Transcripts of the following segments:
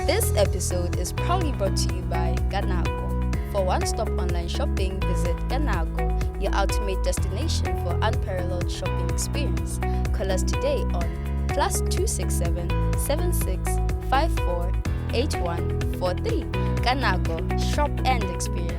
This episode is proudly brought to you by Kanago. For one-stop online shopping, visit Kanago, your ultimate destination for unparalleled shopping experience. Call us today on +267 7654 8143. Kanago, shop and experience.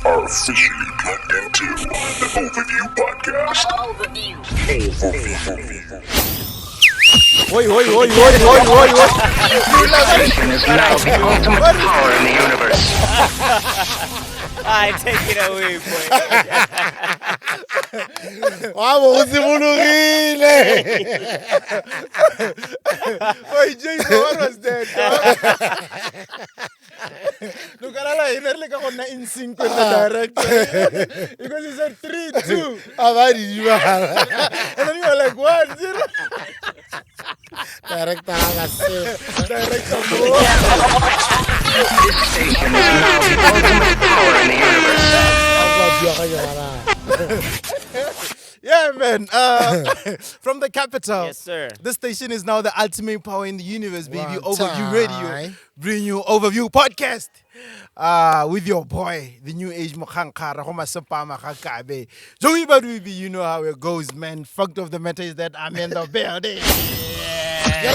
Officially plugged into the Overview Podcast. Overview. Oi. Station is now the ultimate power in the universe. I take it away, boy. Vamos, usimulungile. Oi, Jason, what was that? Look at Allah, he nearly got on in sync with the director. Because he said 3, 2. And then you were like, 1, 0. Director, This station is now the ultimate power in the universe. yeah, man. From the capital. Yes, sir. This station is now the ultimate power in the universe, baby. One Overview time. Radio. Bring you Overview Podcast. With your boy, the new age Mokhankara, Homa Sapama Hakabe. Joey Badubi, you know how it goes, man. Fact of the matter is that I'm in the building. This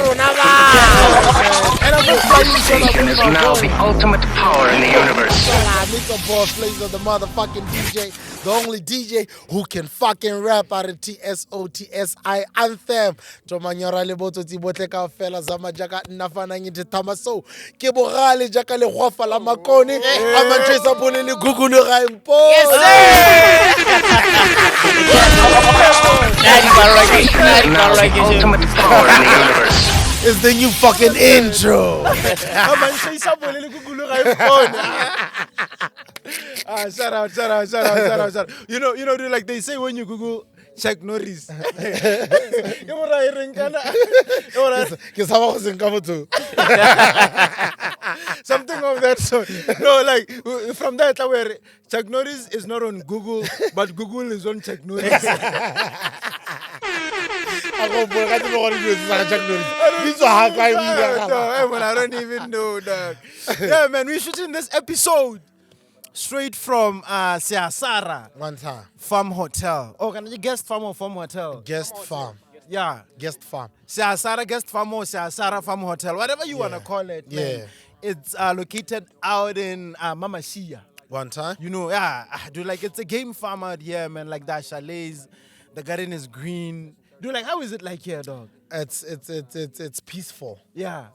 station is now the ultimate power in the universe. Mr. Boss plays on the motherfucking DJ, the only DJ who can fucking rap out of TSOTSI anthem. Tomanyora leboto tibotle ka fela zama jaka nafana ngite tamaso. Ke bogale jaka le gofa la makone. Amatresa bone le gugulu ga impo. Yes, This station is now the ultimate power in the universe. It's the new fucking intro. Shout out. You know, dude, like they say when you Google Chuck Norris. Something of that sort. No, like from that where Chuck Norris is not on Google, but Google is on Chuck Norris. I don't even know that. Yeah, man, we're shooting this episode straight from Siasara One time. Farm Hotel. Oh, can you guest farm or farm hotel? Guest farm. Yeah. Guest farm. Siasara Guest Farm or Siasara Farm Hotel, whatever you want to call it, man. Yeah. It's located out in Mamashia. One time. You know, yeah, dude, like it's a game farm out here, man. Like that chalets, the garden is green. Dude, like how is it like here, dog? It's peaceful. Yeah.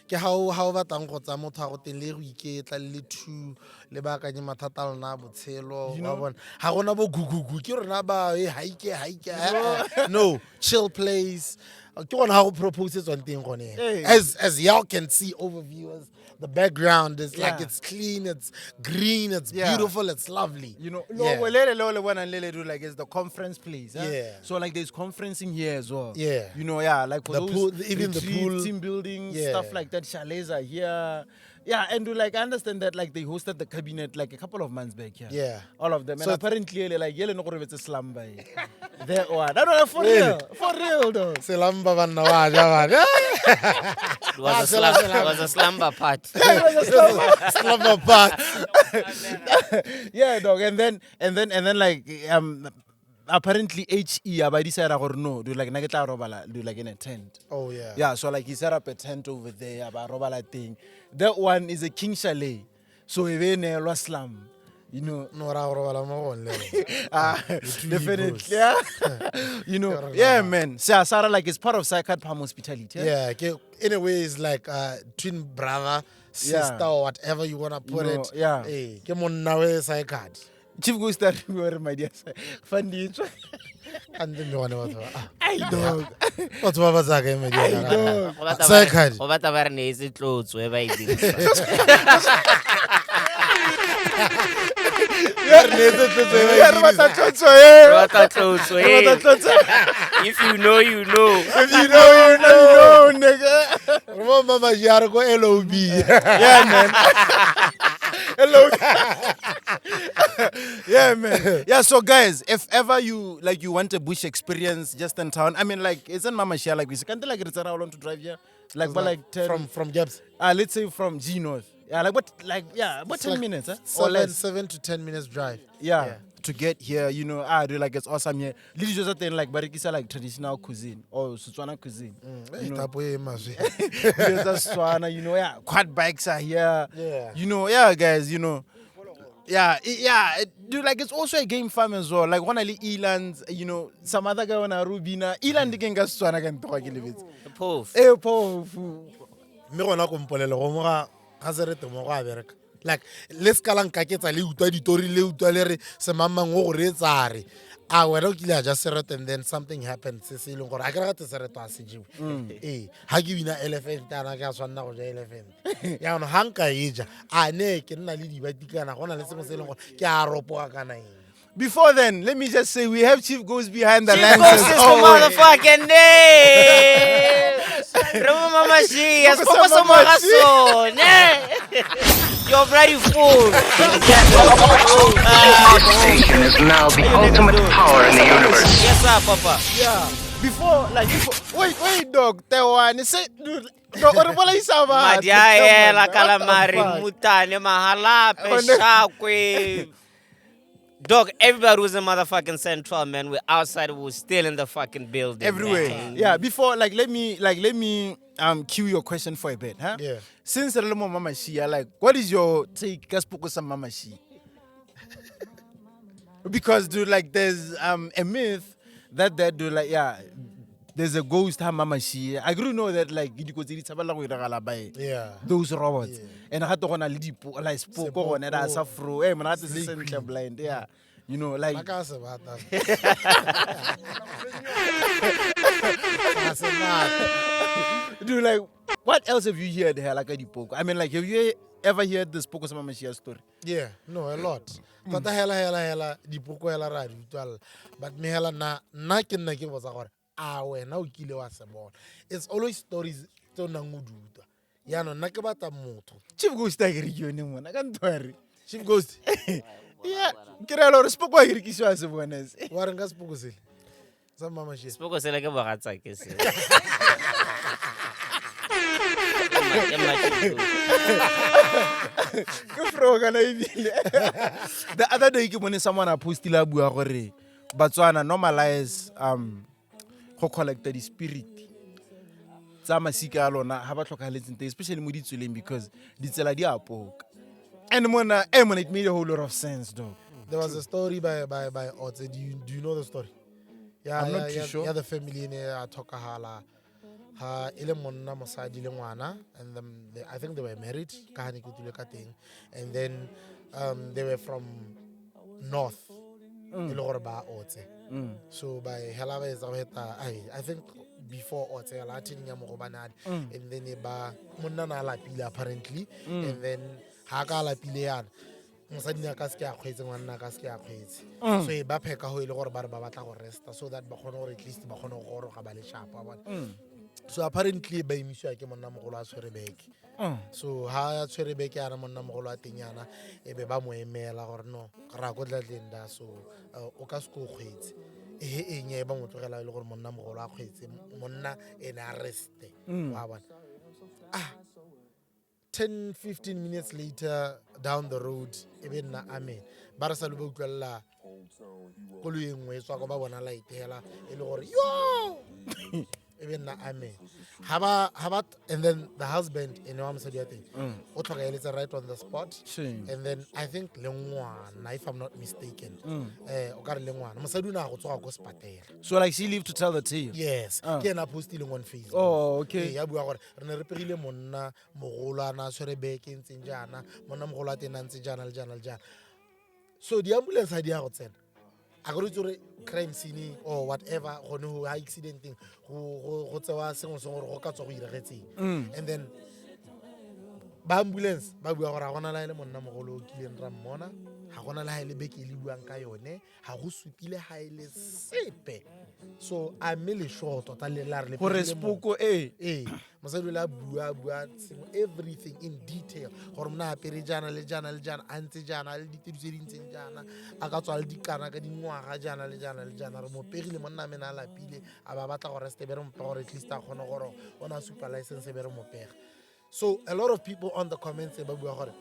Ke how batlang go tsa motho go teng le go iketla le thu le ba ka nyama thata lona botshelo wa bona ha gona bo gugugu ke rena ba hike no chill place ke gona ha go propose tswang teng gone as y'all can see overviewers. The background is like it's clean, it's green, it's beautiful, it's lovely. You know, Yeah. like it's the conference place. Huh? Yeah. So like there's conferencing here as well. Yeah. You know, like for The those pool, even the retreat, pool. team buildings, Yeah. stuff like that, chalets are here. Yeah, and like I understand that like they hosted the cabinet like a couple of months back here. Yeah. All of them. And So apparently like yele no gore it's a slumber. There one. I don't know, for real though. Selamba banna wa ja It was a slumber part. Slamba part. Yeah, dog. And then like apparently HE abadi said no, do like nageta robala, do like in a tent. Oh yeah. Yeah, so like he set up a tent over there, about robala thing. That one is a king chalet. So even a slum. You know, No ra go bala mo gone le. definitely, yeah. You know, yeah, man. Sarah, like, it's part of Psychiat Palm Hospitality. Yeah, in a way, it's like twin brother, sister, or whatever you wanna put You know, it. yeah. Hey, ke monna we sai card. Chief goes that where my dear Funny. And then you wanna Hey, dog. What's what was that game? dog. Sai card. Go bata ba re ne se tlotso e ba e dirisa. If you know, you know. If you know, you know, nigga. Remember Mama Jaro go LOB. Yeah, man. Hello. Yeah, man. Yeah, so guys, if ever you want a bush experience just in town, I mean, like, isn't Mama Shia like this? Can't like it's around how long to drive here? Like, but like 10 from Gaps. let's say from G North. Yeah, about 10 minutes, huh? Or 7 to 10 minutes drive. Yeah. To get here, you know, do like it's awesome here. Little just thing like barikisa like traditional cuisine or Setswana cuisine. You know, there's Setswana, you know, yeah, quad bikes are here. Yeah. You know, yeah, guys, you know. Dude, like it's also a game farm as well. Like one of the Elands, you know, some other guy on a Rubina. Eland can get Setswana can talk a little bit. The poof. Me gona go mpolele go moga ga se re temo go a bereka like let's kalang ka ke tsa le utwa ditori le utwa le re se mamang go re tsare wena o kile a just serete and then something happened se se leng gore a ke re ga te sereto a se jiwe ha ke bina elephant ana ka tshwanna go ja elephant ya no hanka eja ne ke nna le dibatikana gona le sengwe se leng gore ke a ropoa kana eng. Before then, let me just say we have Chief Ghost behind the Chief lenses. Ghost is the motherfucking name. Remember Mama Shia, Focus on Mama Shia. You're very fool. Meditation is now the ultimate power in the universe. Yes, sir, Papa. Yeah. Before, wait, dog. Tewani say, dude. Dog, what about Isaba? Madiaela, calamari, mutane, mahalape, shakwe. Dog, everybody was in motherfucking Central, man. We're outside, we're still in the fucking building. Everywhere. Man. Yeah, before, let me cue your question for a bit, huh? Yeah. Since Mama Shia, like, what is your take? Kaspuko Mama Shia? Because, dude, like, there's a myth that dude, like, yeah, there's a ghost Mama Shia. I do know that, like, Yeah. those robots. And I had to go on a lipo, like, spoke on it as a fro. Hey, man, I had to center blind. Yeah. You know, like. Dude, like, what else have you heard here, like, at the poke? I mean, like, have you ever heard the Spoko Mama Shia story? Yeah, no, a lot. But hela di poko hela ra di utlwala. But me hela na ke nna ke botsa gore wena o kile wa se bona. It's always stories to nang o duta. Ya no nna ke batla motho. Chief Ghost a re ke yone mona ka ntware. Chief Ghost. Yeah, ke re lo re Spoko a re ke swa se bona se. Wa re nka Spoko sele. Sa Mama Shia. Spoko se like a bagatsa ke se. The other day ke bone someone a postile bua gore Batswana normalize go collect the spirit tsa masika a lona ha ba tlhokaletseng especially mo ditseleng because ditsela di a poka. And mona it made a whole lot of sense though. There was a story by Obzar. Do you know the story? Yeah, I'm not too sure. Yeah, the family in Tokahala. Ile monna mosadi le ngwana, and I think they were married and then they were from north so by Helava is I think before Otse Latin and then monna na lapile apparently and then haka lapile yan mosadi na ka se ke a kgwetse ngwana ka se ke a kgwetse so e ba pheka ho ile gore ba re ba batla go resta so that ba khone gore at least ba khone go goroga ba le sharp ba bona. So apparently ba imiswa ke monna mogolo a tshwere beke. So ha a tshwere beke ya monna mogolo a tenyana e be ba mo emela gore no ra go tlatlenda so o ka se go kgwetse e nye ba mo tlogela ile gore monna mogolo a kgwetse monna ene arreste wa bona. 10-15 minutes later down the road even na amen ba re sa le ba utlwella koloi engwe tswa go ba bona light hela e le gore yo even na amen haba and then the husband in wa mosadi ya teng o tlhokaeletsa right on the spot and then I think lengwana if I'm not mistaken o ka re lengwana mosadi una go tsoga go spatela So like she lived to tell the tale. yes ke na postileng on Facebook. Oh, okay. ya bua gore re ne re pegile monna mogolo ana tshwere beke ntseng jana monna mogolo a tena ntse jana le jana le jana so di ambulance ha di a go tsena a go re crime scene or whatever go no accident thing go tsewa sengwe se gore go ka tswa go iragetseng and then ba ambulance ba bua gore ga gona la ile monna mogolo o kileng ra mmona ga gona la ile beke le buang ka yone ga go supile ga ile sepe so a me le short tota le la re le gore spoko mosadi la bua everything in detail gore mna apere jana le jana le jana a ntse jana le ditedu tse di ntseng jana a ka tswa le dikana ka dingwaga jana le jana le jana re mo pegile monna mena a lapile a ba batla gore ste be re mpe gore at least a kgone gore o na super license be re mo pega. So a lot of people on the comments ba bua gore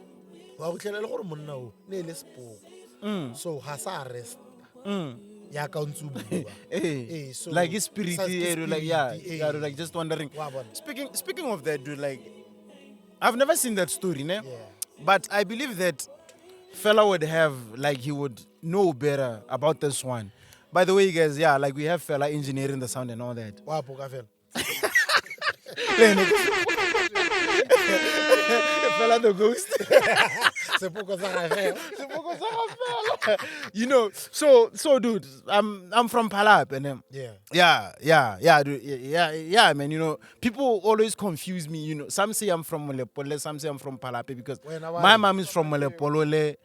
wa go tlhela le gore monna o ne le spoko so ha sa arrest ya ka ntsu bua so like his spirit like like just wondering. Speaking of that, dude, like I've never seen that story, ne? But I believe that fella would have, like, he would know better about this one. By the way, guys, like we have fella engineering the sound and all that. Wa poka fela Fella the ghost. sepoko sa ga fela You know, so dude, I'm from Palap and dude, man. You know, people always confuse me. You know, some say I'm from Molepole, some say I'm from Palape because my mom is from Molepole.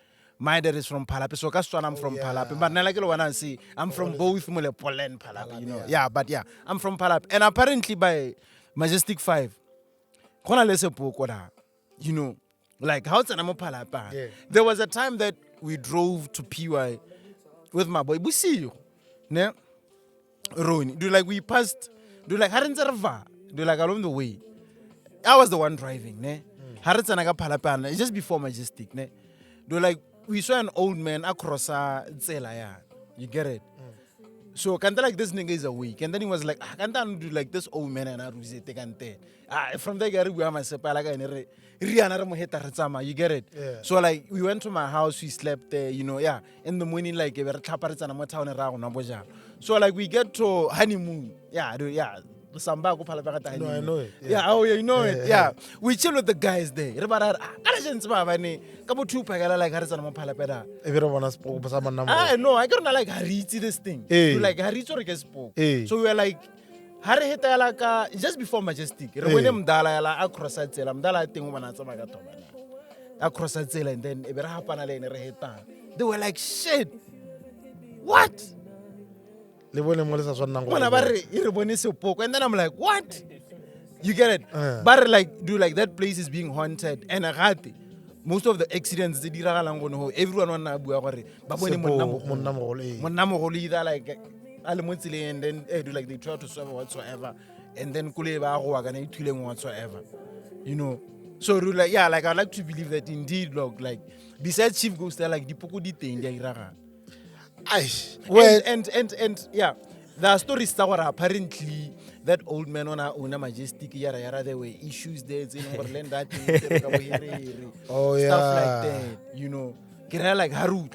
My dad is from Palape, so that's why I'm from Palape. But like when I say I'm from both Molepole and Palape, you know. But I'm from Palape, and apparently by Majestic 5, you know, like how Palape. There was a time that we drove to PY with my boy. We see you, ne? Roni. Do like we passed. Do like Harinzarva. Do like along the way. I was the one driving, ne? Harinzanaga Palape, just before Majestic, ne? Do like we saw an old man across Zela, you get it? So Kanta like this nigga is awake. And then he was like, Kanta do like this old man and I was Kante. From there we are myself like you get it? So like we went to my house, we slept there, you know, in the morning like we were town around. So like we get to honeymoon. Samba go phala ba No, I know it. You know it. We chill with the guys there. Re ba ra ka jentse ba bane ka bo two pagala like ha re tsana mo phala peda. E be re bona spoko ba sa monna mo. No, I don't like haritsi this thing. You like haritsi or get spoke. So we were like ha re heta la ka just before Majestic. Re bone mdala ya la across tsela mdala teng o bana tsama ka thobana. Across tsela and then e be re hapana le ne re heta. They were like shit. What? Le bone mo le sa swanang go. Bona ba re re bone sepoko and then I'm like what? You get it? But like do like that place is being haunted and most of the accidents they diragalang go everyone wanna bua gore ba bone monna mo go either like ale mo tseleng and then do like they try to solve whatsoever and then kule ba go wa kana ithuleng whatsoever, you know. So like like I like to believe that indeed like besides chief ghost like dipoko di teng dia iraga. And there are stories that were apparently that old man on our Majestic yara there were issues there in Orlando that stuff like that, you know. Like Haru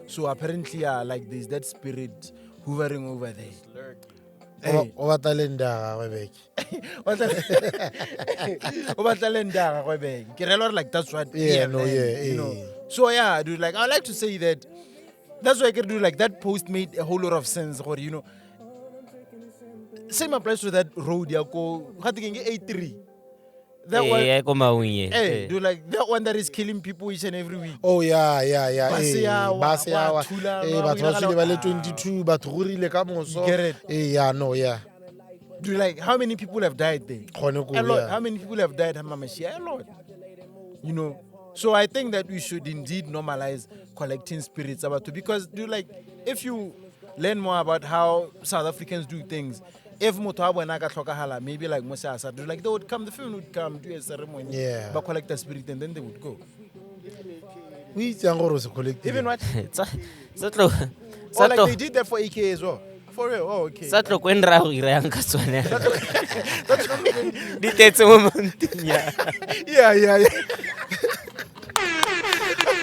so apparently like there's that spirit hovering over there. O batalenda like that's what you know. So dude, like I like to say that that's why I can do like that post made a whole lot of sense, or you know. Same applies to that road go A3. That one, do like that one that is killing people each and every week. Oh yeah. Batho ba le 22 batho go rile ka moso. Get it? Do like how many people have died there? A lot. How many people have died? A lot. You know. So I think that we should indeed normalize collecting spirits because if you learn more about how South Africans do things, if maybe like Musa do like they would come, the family would come, do a ceremony, but collect a spirit and then they would go. We collect even what? Like they did that for AK as well. For real? Oh, okay. Satlo kwendra go ira yang ka tsone. Di tetse mo montinya. Yeah.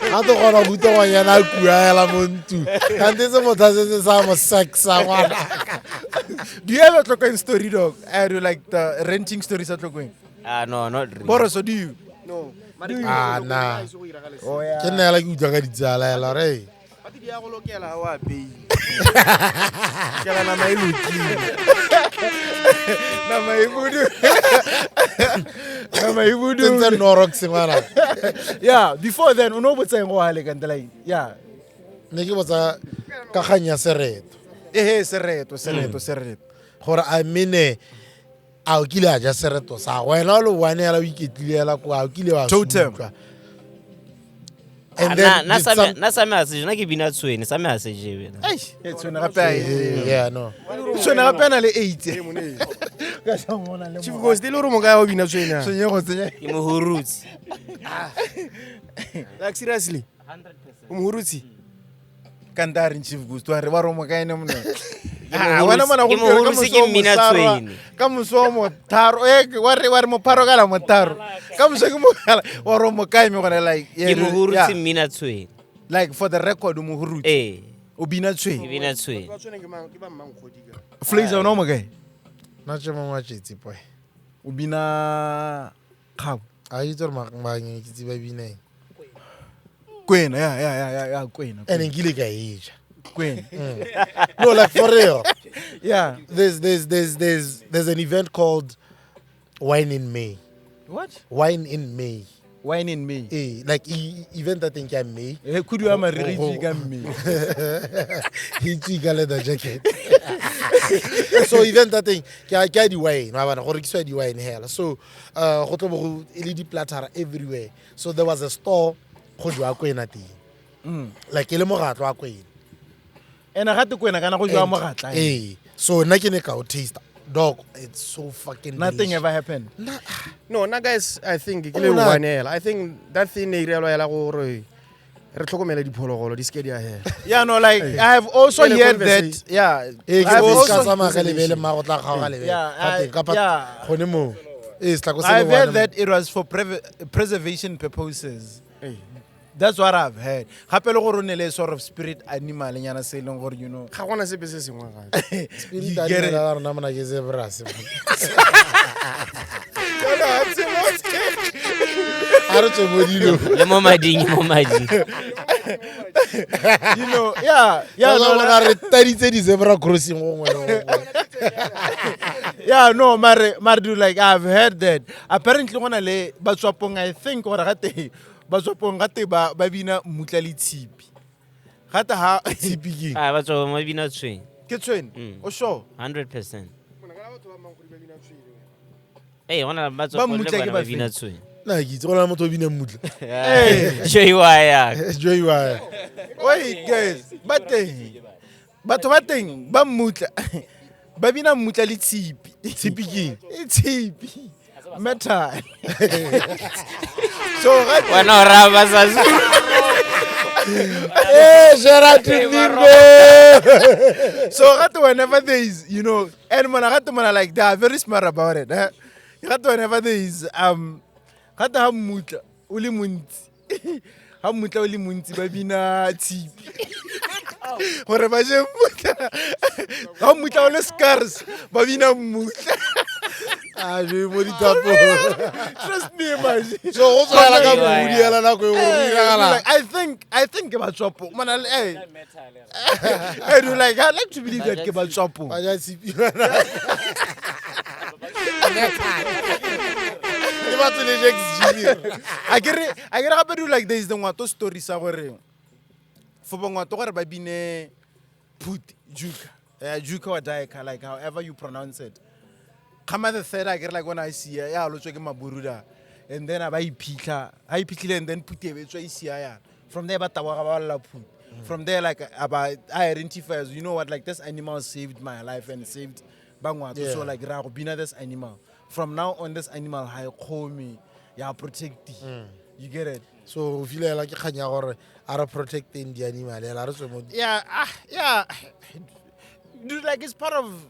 Ha to gona buta wa yana kuela montu. Kante se motha se sa mo sexa ngwana. Do you ever talk in story dog? I do like the renting stories at going. No, not really. Boros, do you? No. Nah. Oh yeah. Ke nna la ke utla ka ditsala ya la re. Pati dia go lokela wa pay. Kala na mai luki. Na mai budu. Kama ibu Tentse do. Norox ngwana. Yeah, before then, uno botsa ngo hale ka like, yeah. Ne ke botsa ka kganya sereto. Sereto. Gore a mene a o kile a ja sereto sa wena o le one ya la iketliela kwa o kile wa Totem. sutlwa. And then na did some- same a se jona ke bina tswene same a se jewe Eish, tsona gape ai. Yeah, no. Tsona gape na le 8. Chief Ghost le gore mo ka o bina tswena. Senyego tsenya. ke mohurutsi Like seriously. 100%. Umhurutsi. Kandari Chief Ghost wa re wa romo ka ene mona. ke mohurutsi ke mmina tswene Ka moso mo tharo wa re mo pharo ka la mo tharo. Ka moso ke mo kala wa romo ka ime gona like ke mohurutsi mmina tswene like for the record mo huruti. O bina ke tswe. bina tswene Ba tswena ke ba mmang kgodi ka. Flazer no mo kae? Na tse mongwe a tshetse boy. O bina khabo. A itse re mangeng ke tsiba bineng. Kwena ya kwena. Ene nkile ka eja. Kwena. No, like for real. Yeah. There's an event called Wine in May. What? Wine in May. Wine in me. Like event I think in May. Could you have a rigi ka me? He took a leather jacket. So event I think ke di wine. Wa bana gore ke swa di wine hela. So go tlo bo LED platter everywhere. So there was a store go jwa kwena teng. Like ele mogatlo a kwena. Ena ga te kwena kana go jwa mo gatla. So nna ke ne ka o taste. Dog, it's so fucking Nothing delicious. ever happened. No, na guys, I think ke Oh, le na- wanela. I think that thing e realo ya la gore re tlhokomela diphologolo di ske di a hela. Yeah, no, like I have also Ele heard conversation. that. Yeah, Ke I have go also ska sama ka lebele ma go tla ga lebele. Yeah, Gone mo. Sla go se I've le heard wana that it was for preservation purposes. Hey. That's what I've heard. Gape le gore o ne le sort of spirit animal nyana se leng gore you know. Ga gona sepe se sengwe gape. Spirit You get it. la rona mona ke zebra se. Are tse modilo. le mo mading You know, yeah, Ya no, no re taditse di zebra crossing go ngwe. yeah, no, mare do like I've heard that apparently gona le batswapong I think gore gate batswapong gate ba bina mutla le tshipi. Gate ha Tsipiki. a ba tswa mo bina tswene ke tswene. O sure? 100%. Ona Ba ba tswa mmutla ke le ba ba bina feng? tswene Na ke itse gona motho o bine mutla. show you why Joy wa. Wait, guys, batho ba teng ba mmutla ba bina mmutla le tshipi. Tsipiki. Tshipi. Metal. So gate wena o ra ba sa Gerard Nimbe. So whenever there is, you know, and man like they are very smart about it. Whenever there is ha mutla o le montsi. Ha mutla o le montsi ba bina tshipi. Gore ba je mutla. Ha mutla o le scarce ba bina mutla. Ah, je mo di tapo. Trust me, man. So go tsala ka Yeah. bodi ela na go o diragala. Like, I think about Chopo. Man, hey, I do like. I like to believe that about Chopo. Ba ja tsipi. Ke ba tsele Jax Junior. I get happy do like there is the one to story sa gore. For bangwa to gore ba bine put juka. Juka or daika, like however you pronounce it. Come at the third, I get like when I see ya, I look my buruda. And then I buy pika, and then put it so see ya. From there, but put. From there, like about I identify as you know what, like this animal saved my life and saved bangwa. Yeah. So like Ragobina this animal. From now on, this animal I call me, yeah, protect You get it? So feel like kganya gore are protecting the animal. Ela re tswe mo. Yeah. Dude, like it's part of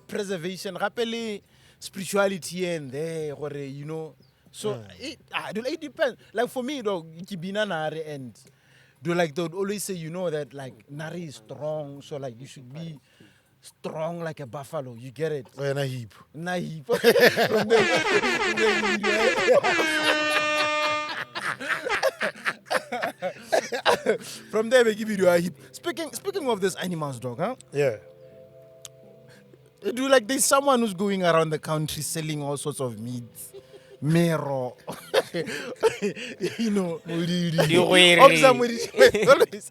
preservation, rapidly spirituality and there, you know. So it depends. Like for me, though, Kibina Nare and do like they would always say, you know, that like Nari is strong, so like you should be strong like a buffalo. You get it? Wena hip. Naive. From there, they give you a hip. Speaking of these animals, dog, huh? Yeah. Do like there's someone who's going around the country selling all sorts of meats. Mero. You know. Obzar Modidima is always.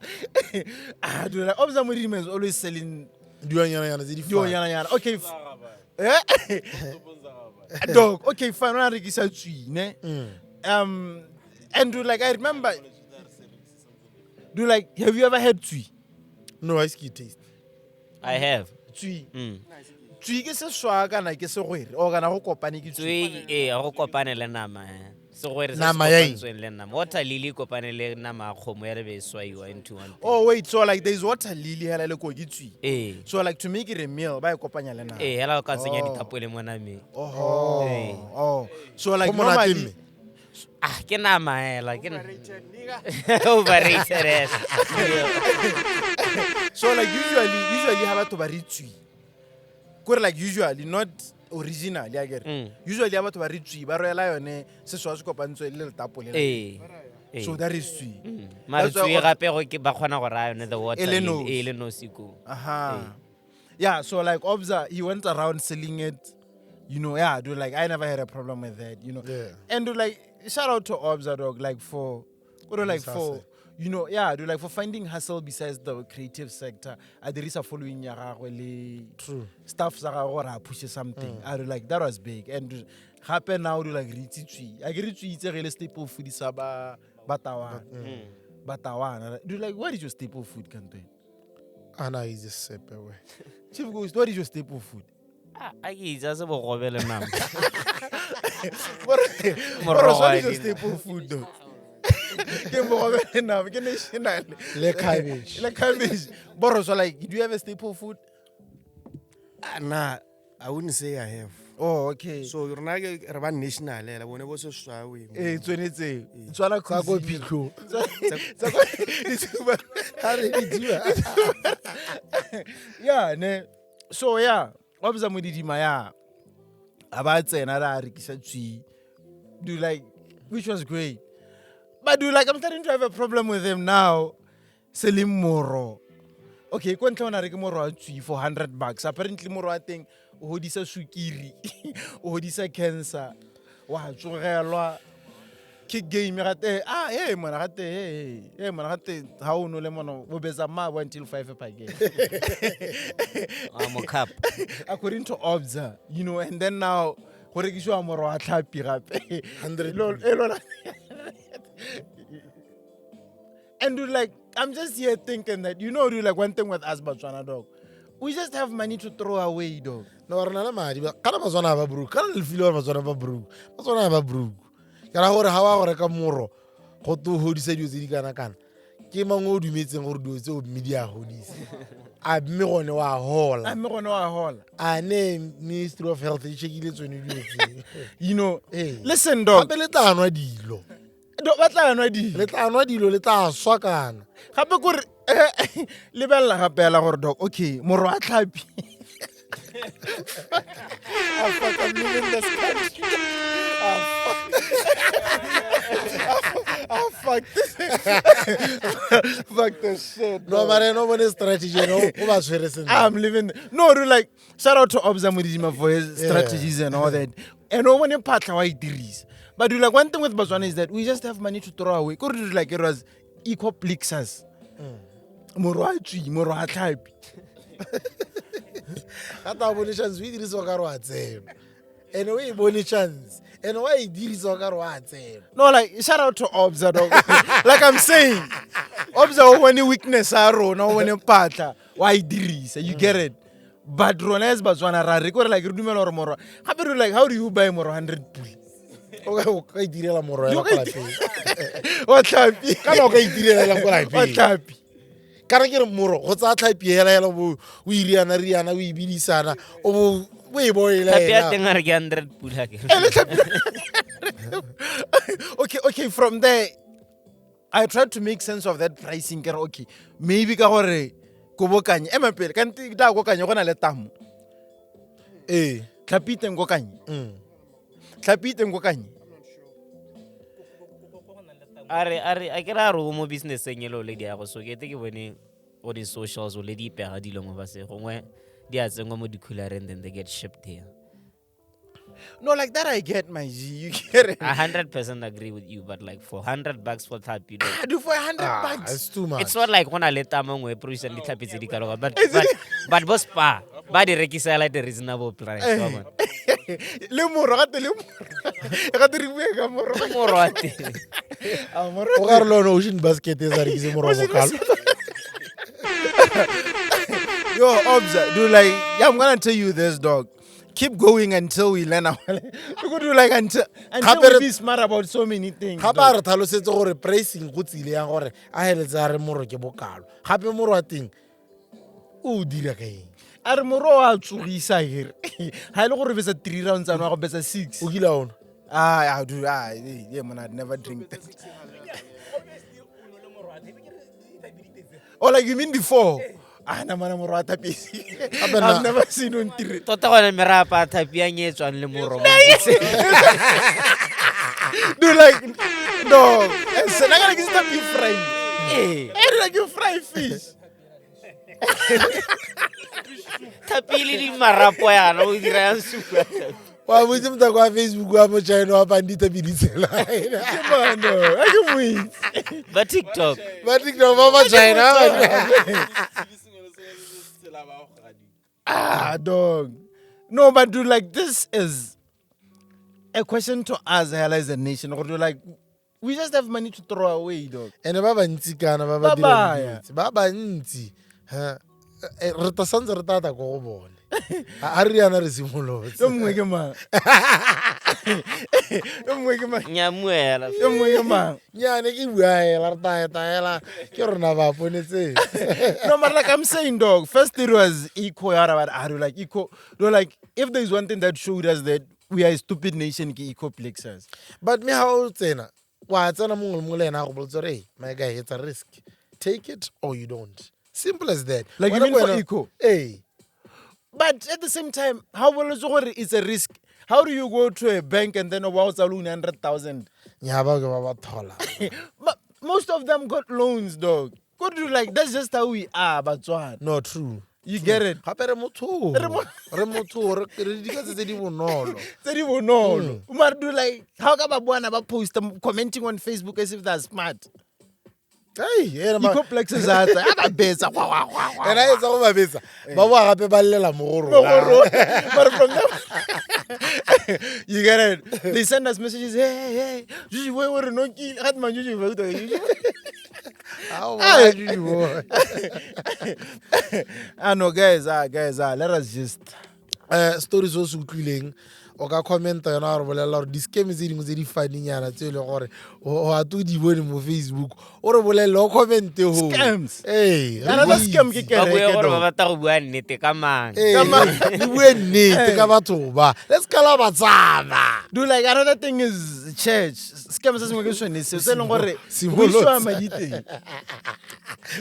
Do like Obzar Modidima is always selling. Yana. Okay. Dog. Okay, fine. And do like I remember. Do like have you ever had tsui? No, I ski taste. I have. Tsui. Tsui ke se swa kana ke se gore o kana go kopane ke tsui. Tsui go kopane le nama. So where is Nama ya eng? le nama? Water lily kopane le nama khomo ya be swaiwa into one thing. Oh wait, so like there's water lily hela le ko ke tsui. Eh. So like to make it a meal ba e kopanya le nama. Eh, hela ka tsenya ditapole mo nameng. Oh. So like Go monate normally mme. Ah, ke nama hela ke overrated ass. so like usually ha batho ba re tsui. Kore like usually not original ya get. Usually ha batho ba re tsui ba roela yone se swa se kopantswe le tapole. Eh. So that is tsui. Mara That's why tsui gape go ke ba khona go raya yone the water Ele lily nose. no siko. Yeah, so like Obzar, he went around selling it, you know, yeah, dude, like I never had a problem with that, you know. Yeah. And dude, like shout out to Obzar, dog, like for you know, yeah, dude, like for finding hustle besides the creative sector. There is a following True. stuff that pushes something. I do like that was big. And happen now do like riti. I get it it's a real staple food is batawan. Batawan. Do like what is your staple food, Kanto? Ana is just sepe we. Chief Ghost, what is your staple food? Ah, ke itse se bo gobele nama. What is your staple food though? National. Le cabbage. Like cabbage. Boro, so like, do you have a staple food? Nah, I wouldn't say I have. Oh, okay. So you're not a national, I want to go so sorry. It's when it's one of Go pico. Yeah, ne. So yeah, Obzar Modidima yeah. About another research. Do like which was great. But do like I'm starting to have a problem with him now. Selling moro. Okay, kwentla ona reke moro wa tsui for $100. Apparently moro wa teng o hodisa sukiri, o hodisa cancer. Wa tsogelwa ke game gate hey mona gate hey mona gate ha o no le mona o beza ma until 5 pa game. I'm a cup. According to Obzar, you know, and then now go rekiswa moro wa tlhapi gape 100. And dude, like, I'm just here thinking that, you know, dude, like, one thing with us, Botswana, dog, we just have money to throw away, dog. No, re na le madi ba kana Botswana ba brook kana le file wa Botswana ba brook Botswana ba brook kana gore ha wa gore ka moro go to hodisa dio tse di kana ke mang o dumetseng gore dio tse o media hodisa a mme gone wa hola I'm going to hold. a ne Ministry of Health e checkile tsone dio tse You know, Hey. listen, dog. gape le tla nwa dilo Ba tla nwa di. le tla nwa dilo le tla swa kana Gape kore lebella gape ya la gore dog. Okay, moro a tlhapi. I fuck, I'm leaving this country. Fuck this. Fuck this shit. no mare no bone strategy no o ba tshwere sentle I'm living. No, dude, like, shout out to Obzar Modidima for his strategies and all that. And no one in part why it is. But dude, like, one thing with Botswana is that we just have money to throw away. Could do like it was equal plexus. Moro a tsui, moro a tlhapi. ka ta bone chance we dirisa ka ro a tseno and we bone chance and why e dirisa ka ro a tseno No, like, shout out to Obzar, dog. Like I'm saying, Obzar when weakness are no when patla. Why dirisa? You get it? But Rona as Botswana ra re like re dumela gore moro. Gape re like how do you buy moro 100 pula? o ka idirela moro ya You kwa ka lapeng O tlhapi. kana o ka idirela kwa O lapeng tlhapi. kana ke re moro go tsa tlhapi hela o iriana riana o ibidisana o bo e boela Tapi ya ela teng are ke 100 pula ke. Okay, from there, I tried to make sense of that pricing. Okay, maybe ka gore kobokanye ema pele ka nti da go kanye gona le tamo. Tlhapiteng go kanye. Tlhapiteng go kanye. A ke ra ro mo business eng le le dia go so ke te ke bone o di socials o le di pega dilo mo ba se gongwe They are tsengwa mo di-cooler and then they get shipped here. No, like that I get, my G. You get it? I 100% agree with you, but like for $100 for Tapi, I do for 100 bucks. It's too much. it's not like when I let Tamangwe produce the Tapi tse di ka loga, but boss pa ba di rekisa like the reasonable price. wa bona. Le moro gate le moro. Ga te re bue ka moro. Moro wa teng. Ah, moro. O ka re le yone Ocean Basket e sa rekise morogo kalo. Yo, Obzar, dude, like, yeah, I'm gonna tell you this, dog. Keep going until we learn our. We could do like until we be smart about so many things. Gape a re tlhalosetse gore pricing go tsile yang gore a heletse a re moro ke bokalo. Gape moro wa teng o dira ka eng? Are moro a tsugisa here. Ha ile gore besa 3 rounds and wa go besa 6. O kila ona. Ah, I do. Ah, yeah, man, I'd never drink that. Oh, like you mean before? Ah, na mana moro ata pisi. I've never seen on 3. Tota gona merapa Tapi a nyetswang le moro. Do like no. So I gotta get some beef fry. Eh, I like you fry fish. Tapi le di marapo yana o dira yang suka. Wa botse motho kwa Facebook wa mo China wa bandita biditsela. Come on, no. I can wait. But TikTok. Ba TikTok ba mo China. Ah, dog. No, but dude, like this is a question to us as a nation. Or do like we just have money to throw away, dog. Ene ba bantsi kana ba ba Ba-baya. dira. Ba bantsi. Ha. Re ta santse re tata go go bone. A re yana re simolotse. Don't make him man. Don't make him man. Nyamuela. Don't make him man. Nyane ke bua hela re taela ke rona ba ponetse. No, but like I'm saying, dog, first it was equal. I do like equal. No, like if there's one thing that showed us that we are a stupid nation, ke equal plexus. But me how tsena. Wa tsena mongwe mo le ena go bolotsa re, my guy, it's a risk. Take it or you don't. Simple as that. Like you Wena mean for wena- eco? Hey. But at the same time, how will it's a risk? How do you go to a bank and then wow, it's a loan 100,000? Nya ba ke ba thola. But most of them got loans, dog. Go to like that's just how we are, but what? No true. You get it? Gape re motho. Re mo- Re motho re dikatse tse di bonolo. Tse di bonolo. Umar do like how come ba ba post them commenting on Facebook as if they're smart? Hey, ena ma. Eco plexus are aba besa. Ena e tsa go ba betsa. Ba boa gape ba llela mogoro. But from them, you get it? They send us messages. Hey, Juju, where were no kill? Had man Juju vote. I know, guys. Let us just. Stories o se utlwileng o ka commenta yona gore bolela gore di-scam tse dingwe tse di faninyana tse e leng gore o a to di bone mo Facebook o re bolelle o commente ho Scams. Hey, Another scam ke Ba bue kereke, gore ba dog. batla go bua nnete ka mang. di bue nnete ka batho ba let's kala batsana. Do like another thing is church. Scams as we so ne se se leng gore Simolotse. go iswa madi teng.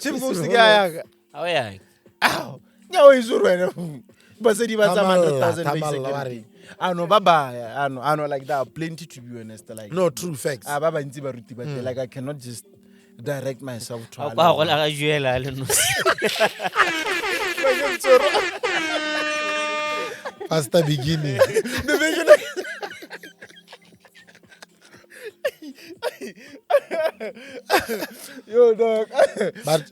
Chip go se ka ya. Ao yang. Ow. Nya o iso rena. Ba se di ba tsa Tamalla, 100,000 tamalla, ba basically. I know bye. I know like that plenty to be honest like. No true facts. Ba bantsi ba ruti ba like I cannot just direct myself to A kwa go la ga juela le no. Pastor beginning. Yo dog.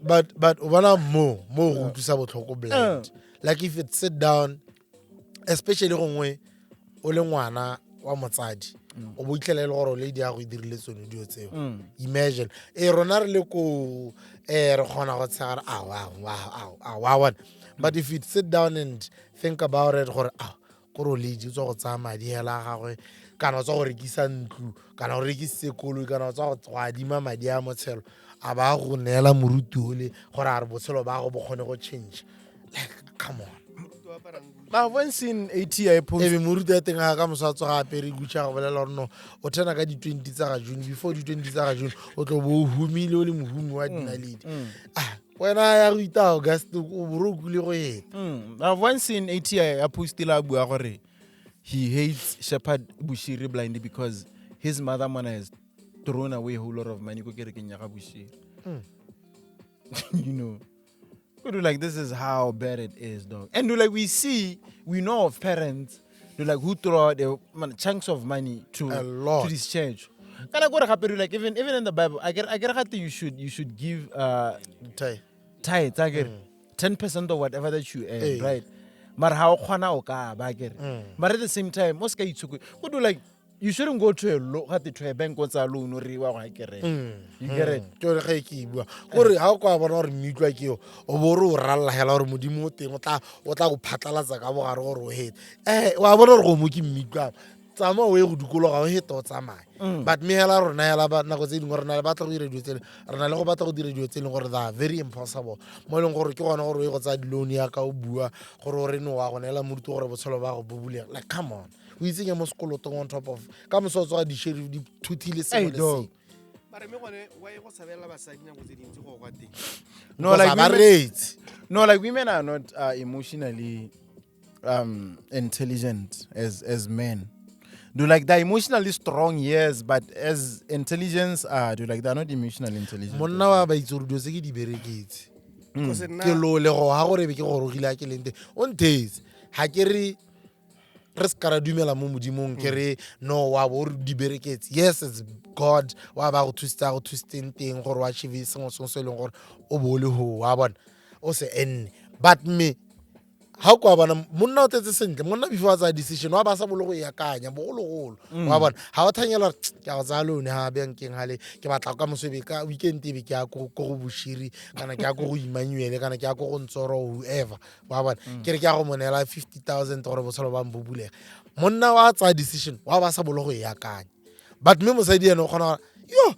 but o bona mo go thusa botlhoko blind. Like if it sit down especially gongwe o le ngwana wa motsadi o bo itlhela le gore o lady ya go dirile tsone dio tseo. Imagine rona re le ko re kgona go tsaya wow. But if you sit down and think about it gore koro lady tswa go tsaya madi hela gagwe kana tswa go rekisa ntlu kana go rekisa sekolo kana tswa go adima madi a motshelo a ba go neela moruti ole gore a re botshelo ba go bo kgone go change. Like come on. I've once seen ATI post. Ebe moruti a teng ga ka mosatso ga apere gutša go bolela gore no o tena ka di-20 tsa ga June before di-20 tsa ga June o tlo bo o humile o le mohumi wa dinaledi. Wena ya go ita August o boro o kule go eta. I've once seen ATI a postila bua gore he hates Shepherd Bushiri blindly because his mother mana has thrown away a whole lot of money go kerekeng ya ga Bushiri. You know. We do like this is how bad it is, dog. And do like we know of parents do like who throw out their chunks of money to A lot. to this church. Kind of go to like even in the Bible, I get that you should give Thai. tithes, I get 10% of whatever that you earn, Hey. right? But how khona o ka ba get. But at the same time, most guys who do like you shouldn't go to a bank what's a loan or you get it. Ke re ga ke bua gore ha o kwa bona gore mmitwa ke yo o bo re o ralla hela gore modimo o teng o tla go phatlalatsa ka bogare gore o hete wa bona gore go mo ke mmitwa tsama o ye go dikologa o heta o tsamaya but me hela rona hela ba nako tse dingwe re na le batla go dira dilo tse re na le go batla go dira dilo tse leng gore they are very impossible mo leng gore ke gona gore o ye go tsaya di-loan ya ka o bua gore o rene wa go neela moruti gore botshelo ba go bo bulega like come on o itsenya mo sekolotong on top of ka moso o tsoga di-sheriff di thuthile sengwe le sengwe No, like ba women, rate no, like women are not emotionally intelligent as men. Do like they're emotionally strong, yes, but as intelligence, do like they're not emotionally intelligent. monna wa ba itse gore dio tse ke di bereketse ke lo le go ha gore be ke go rogile a ke lente o ntetse ha ke re se ka ra dumela mo modimong ke re no wa bo re di bereketse yes it's God wa ba go thusiteng teng gore wa achieve sengwe se leng gore o bo le ho wa bona o se enne but me ha o kwa bona monna o tetse sentle monna before a tsaya decision wa ba sa bolo go yakanya bogologolo wa bona ha o thanyela ke a go tsaya lone ha bankeng hale ke batla ka mosebe ka weekend be ke ya go boshiri kana ke ya go Emmanuel kana ke ya go Ntsoro whoever wa bona ke re ke ya go monela 50,000 gore botshelo ba mbobulega monna wa tsaya decision wa ba sa bolo go yakanya but me mosadi ene o kgona yo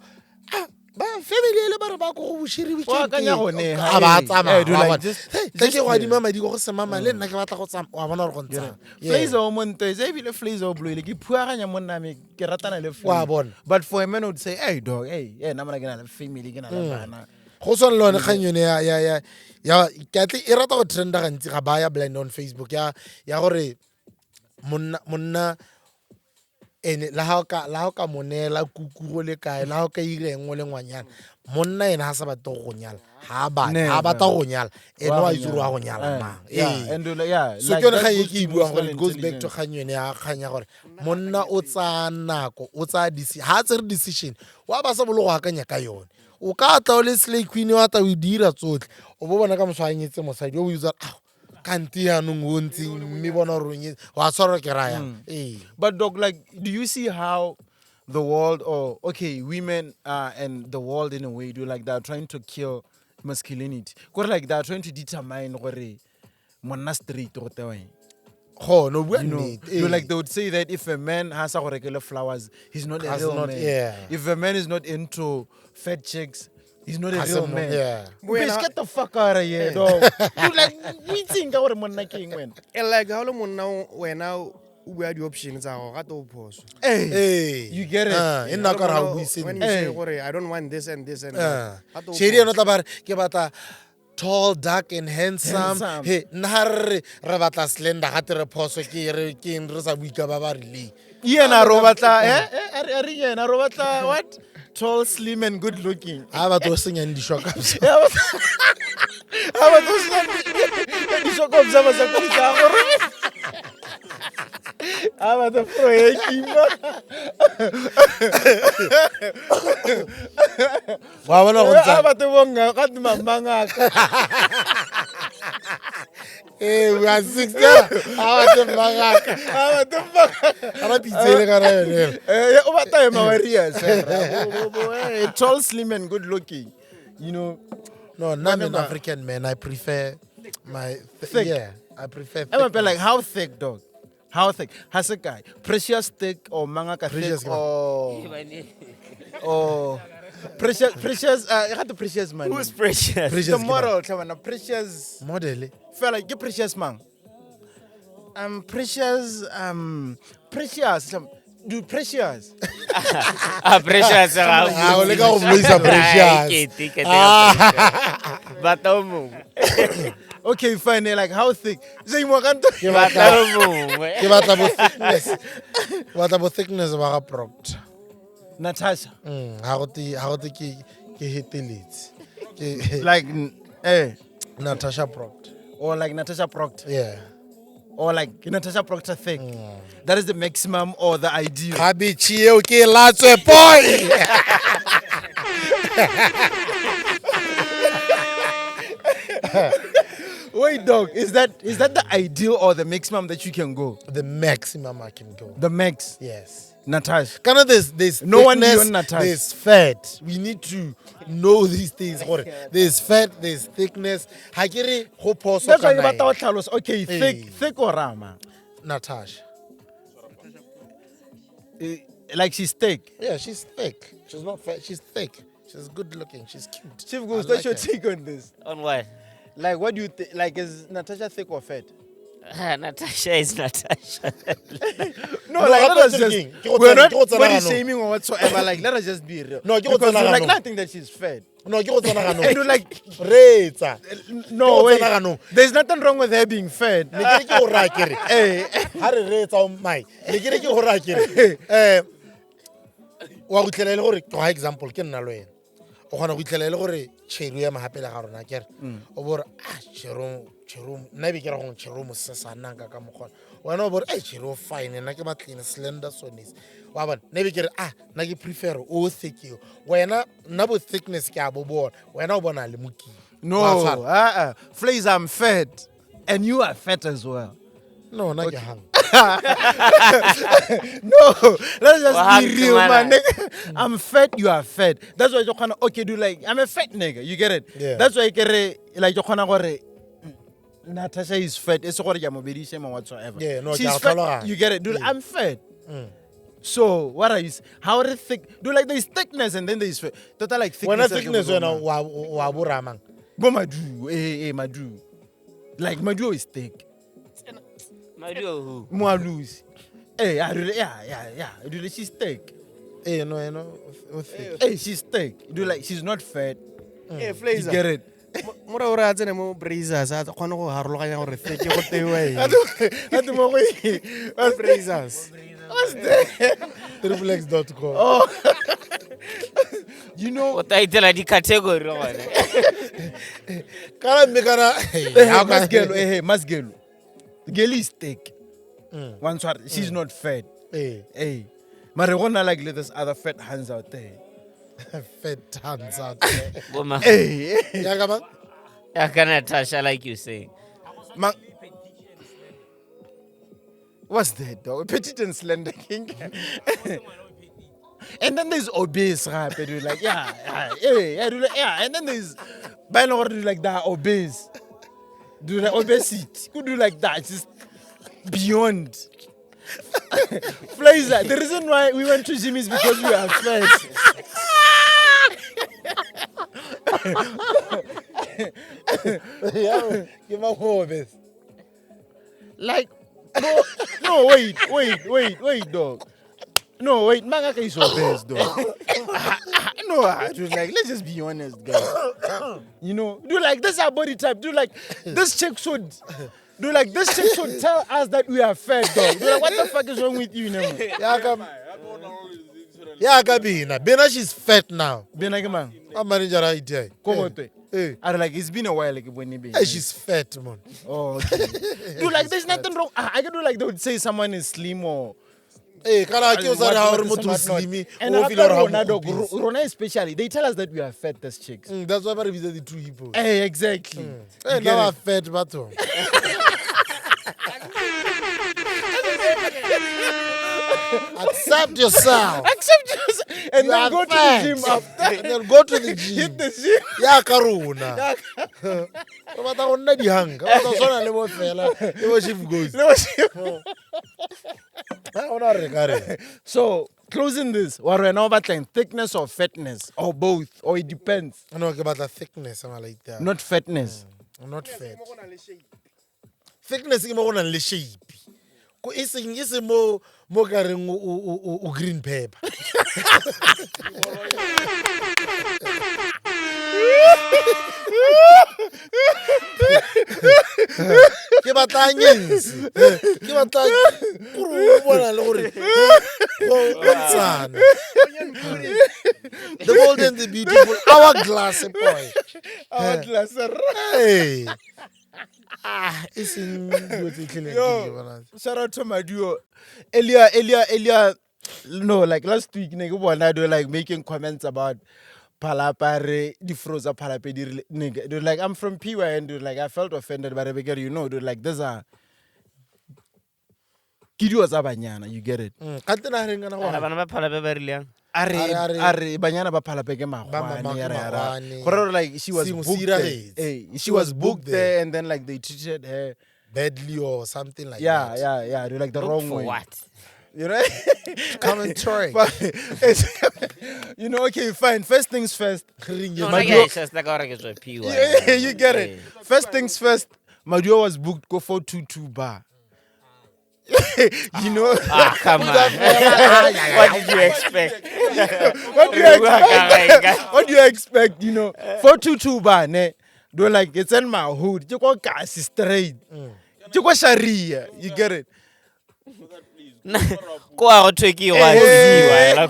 ba family ele ba re ba go boshiri Wa kanya gone, a ba tsama do like just ke go adima madi go se mama le nna ke batla go tsama wa bona gore go ntsa Flazer o monto is ebile Flazer o bloile ke phuaganya monna me ke ratana le Wa phone. bona. But for a man would say, "Hey dog, hey, yeah, na mana ke na le family ke na le bana." go tswana le one kgang yone ya ke atle e rata go trenda gantsi ga ba ya blind on Facebook ya gore monna ene la ha ka monela kuku go le kae la ha ka ire engwe le ngwanyana monna ene ha sa batla go nyala ha batla go nyala ene wa itse wa go nyala mang Yeah, and do like yeah. so like ke yone that kgang e goes ke to buang gore emotional it goes back to intelligence. kgang yone ya kgang ya gore monna o tsaya nako o tsaya ha tsere decision wa ba sa bolo go akanya ka yone o ka tla o le slay queen wa ta o dira tsotlhe o bo bona ka moswanyetse mosadi o user kanti yaanong o ntse mme bona gore wa tshwarwa ke raya But dog, like, do you see how the world, or okay, women and the world in a way do like they're trying to kill masculinity? Because like they're trying to determine gore monna straight or go no bua you know, nnete, you like they would say that if a man has a regular flowers, he's not a Has real not- man. yeah. If a man is not into fat chicks, he's not a Has real a mo- man. yeah. Bitch, get the fuck out of here, dog. You like we think our monna king man. And like how long now when now we are the options are got to pause. Hey, you get it. e nna ka re ha o bue When sentle. you say gore, I don't want this and this and that. Ga to shedi eno pause. tla bare ke batla tall dark and handsome Handsome. he nna ha re batla slender ga tere phoso ke re sa buika ba ba rileng Yena Robatla, Yena Robatla, what? Tall, slim, and good looking. ha batla o senyang di-shockups Shock observer sa kusa gore. Aba the wa bona go ntsa Aba the bonga ka mamanga. we are 60 ha batla magaka Aba the fuck. ra pitsele ka ra yone Over time Maria tall, slim, and good looking. You know, no nna I'm an African man I prefer my Thick. yeah I prefer I'm thick. like how thick, dog? How thick? Has a guy precious thick or manga Precious thick man. or precious I had the precious man. Who's precious? Precious the ke moral precious model fella get precious man. Precious precious do precious. Precious. Ah, o leka go bloisa precious. But Okay, fine. Like how thick? Say mo kanto. ke batla bo thickness ba ga Proctor Natasha. ha go te ke heteletse ke Like Natasha Proctor. or like Natasha Proctor, Yeah. or like Natasha Proctor thick. That is the maximum or the ideal. Kabichi eo ke latswe boy. Wait, dog, is that the ideal or the maximum that you can go? The maximum I can go. The max, Yes. Natasha. Kind of there's No one thickness, beyond Natasha. there's fat. We need to know these things. There's fat, there's thickness. Hakiri ho poso That's why you kana about to us. Okay, Hey. thick or rama? Natasha. Like she's thick. Yeah, she's thick. She's not fat. She's thick. She's good looking. She's cute. Chief I Goose, like what's your her. take on this? On what? Like, what do you think? Like, is Natasha thick or fat? Natasha is Natasha. No, No, like, I'm let not us just. thinking. We're not Ke go tsena body ganong. shaming or whatsoever. Like, let us just be real. No, ke go Because tsena we're like ganong. nothing that she's fat. No, ke go tsena ganong. And you're like, Reetsa. no, Ke wait. go tsena ganong. There's nothing wrong with her being fat. Ne ke re ke go raya ke re. Ha re reetsa o mai. Ne ke re ke go raya ke re. Wa go tlhela le gore go example ke nna lo yena. O gona go tlhela le gore Cheru ya mahapela ga rona ke re. O bore Cheru nna be ke ra go Cheru mo sesa nanga ka mogona. Wena o bore Cheru fine nna ke ba clean slender sonis. Wa bona ne be ke re nna ke prefer o thick yo. Wena nna bo thickness ke a bo bona. Wena o bona le moki. No, Flays, I'm fat. And you are fat as well. No, na ke hang. No, let's just Well, be real, man. man. Nigga. I'm fat, you are fat. That's why you're kind of okay. Do like I'm a fat nigga. You get it? Yeah. That's why you get it. Like you're kind of Natasha is fat. It's what you're mobilizing or whatsoever. Yeah, no, she's ke a fat. tlhola. You get it? Dude, Yeah. I'm fat. So what are you? How are thick? Do like there's thickness and then there's fat. Total like thickness. Wena thickness wena wa bo ramang. But Maduo, Maduo. Like Maduo is thick. Maduo who? Moalosi. Yeah. Dude, she's thick. No, Hey, she's thick. Dude, like she's not fat. Hey, You Flazer. get it? Mora o re a tsene mo Brazers a kgone go harologanya gore thick go teiwa eng. Brazers. Triplex.com. You know, What I tell the category. Kana me kana. hey, Masgelo. The girl is thick. One sword, she's not fat. Hey. Marijuana like this other fat hands out there. Fat hands out there. Boma. Hey. Ya ka bang? I can Natasha like you say. Ma- What's that, dog? Petite and slender king. And then there's obese, right? Dude, like, yeah. And then there's, by now, do like that, obese. Do like obesity. Could do like that. It's just beyond. Flazer, the reason why we went to gym is because we are fat. Yeah, give my hobbies. Like, no, wait, dog. No, wait, Mangaka is obese, dog. No, dude, like, let's just be honest, guys. You know, do like, this is our body type. Do like, this chick should. Do like, this chick should tell us that we are fat, dog. Do like, what the fuck is wrong with you, now? Ya ka Bina. Bina, she's fat now. Benage man, I'm manager ATI. Kobote. Hey. I'm like, it's been a while, like, when you be. Hey, she's fat, man. Oh, okay. Do like, there's nothing wrong. I can do like, they would say someone is slim or. Hey, kana ke o sa re ha o re What motho is what not. slimy. And O after feel hore Rona, ha dog, mo obese. Rona especially, they tell us that we are fat as chicks. That's why we visit the two hippos. Hey, exactly. Hey, You get now it? I'm fat, bato. Accept yourself. Accept yourself. And You then are go to fat. the gym after. And then go to the gym. Hit the gym. Ya ka rona. O batla go nna dihang. O batla go tshwana le bo fela. Le bo Chief Goes. Ha ona re ka re. So, closing this, what we're now battling, thickness or fatness, or both, or it depends. No, ke batla thickness ama like that. Not fatness. Not fat. Thickness ke mo go nang le shape. Ko iseng mo ka reng o green pepper. Ke batla onions. Ke batla o bona le gore go ntshana. The bold and the beautiful hourglass boy. Hourglass. Hey. It's in Yo, shout out to Maduo. Earlier, no, like last week, nigga, they were like making comments about Palapare, the frozen Palape, nigga. They're like, I'm from PY, and they're like, I felt offended by the beginning, they're like, there's a Kidu was a banyana, you get it? Bana ba phala ba ba rileng. Are banyana ba phala peke mahwane. Like she was booked there. She was booked there, and then like they treated her badly or something like that. Yeah. They're like the wrong way. What? You know? Come and try. Okay, fine. First things first. No, it's just like I get PY. Yeah, you get it. First things first. Maduo was booked go for 2-2 bar. Come on. What did you expect? What do you expect? 4-2 bar, ne? They're like, it's in my hood. You go gas straight. You go Sharia. You get it? Go out to take you. What's it?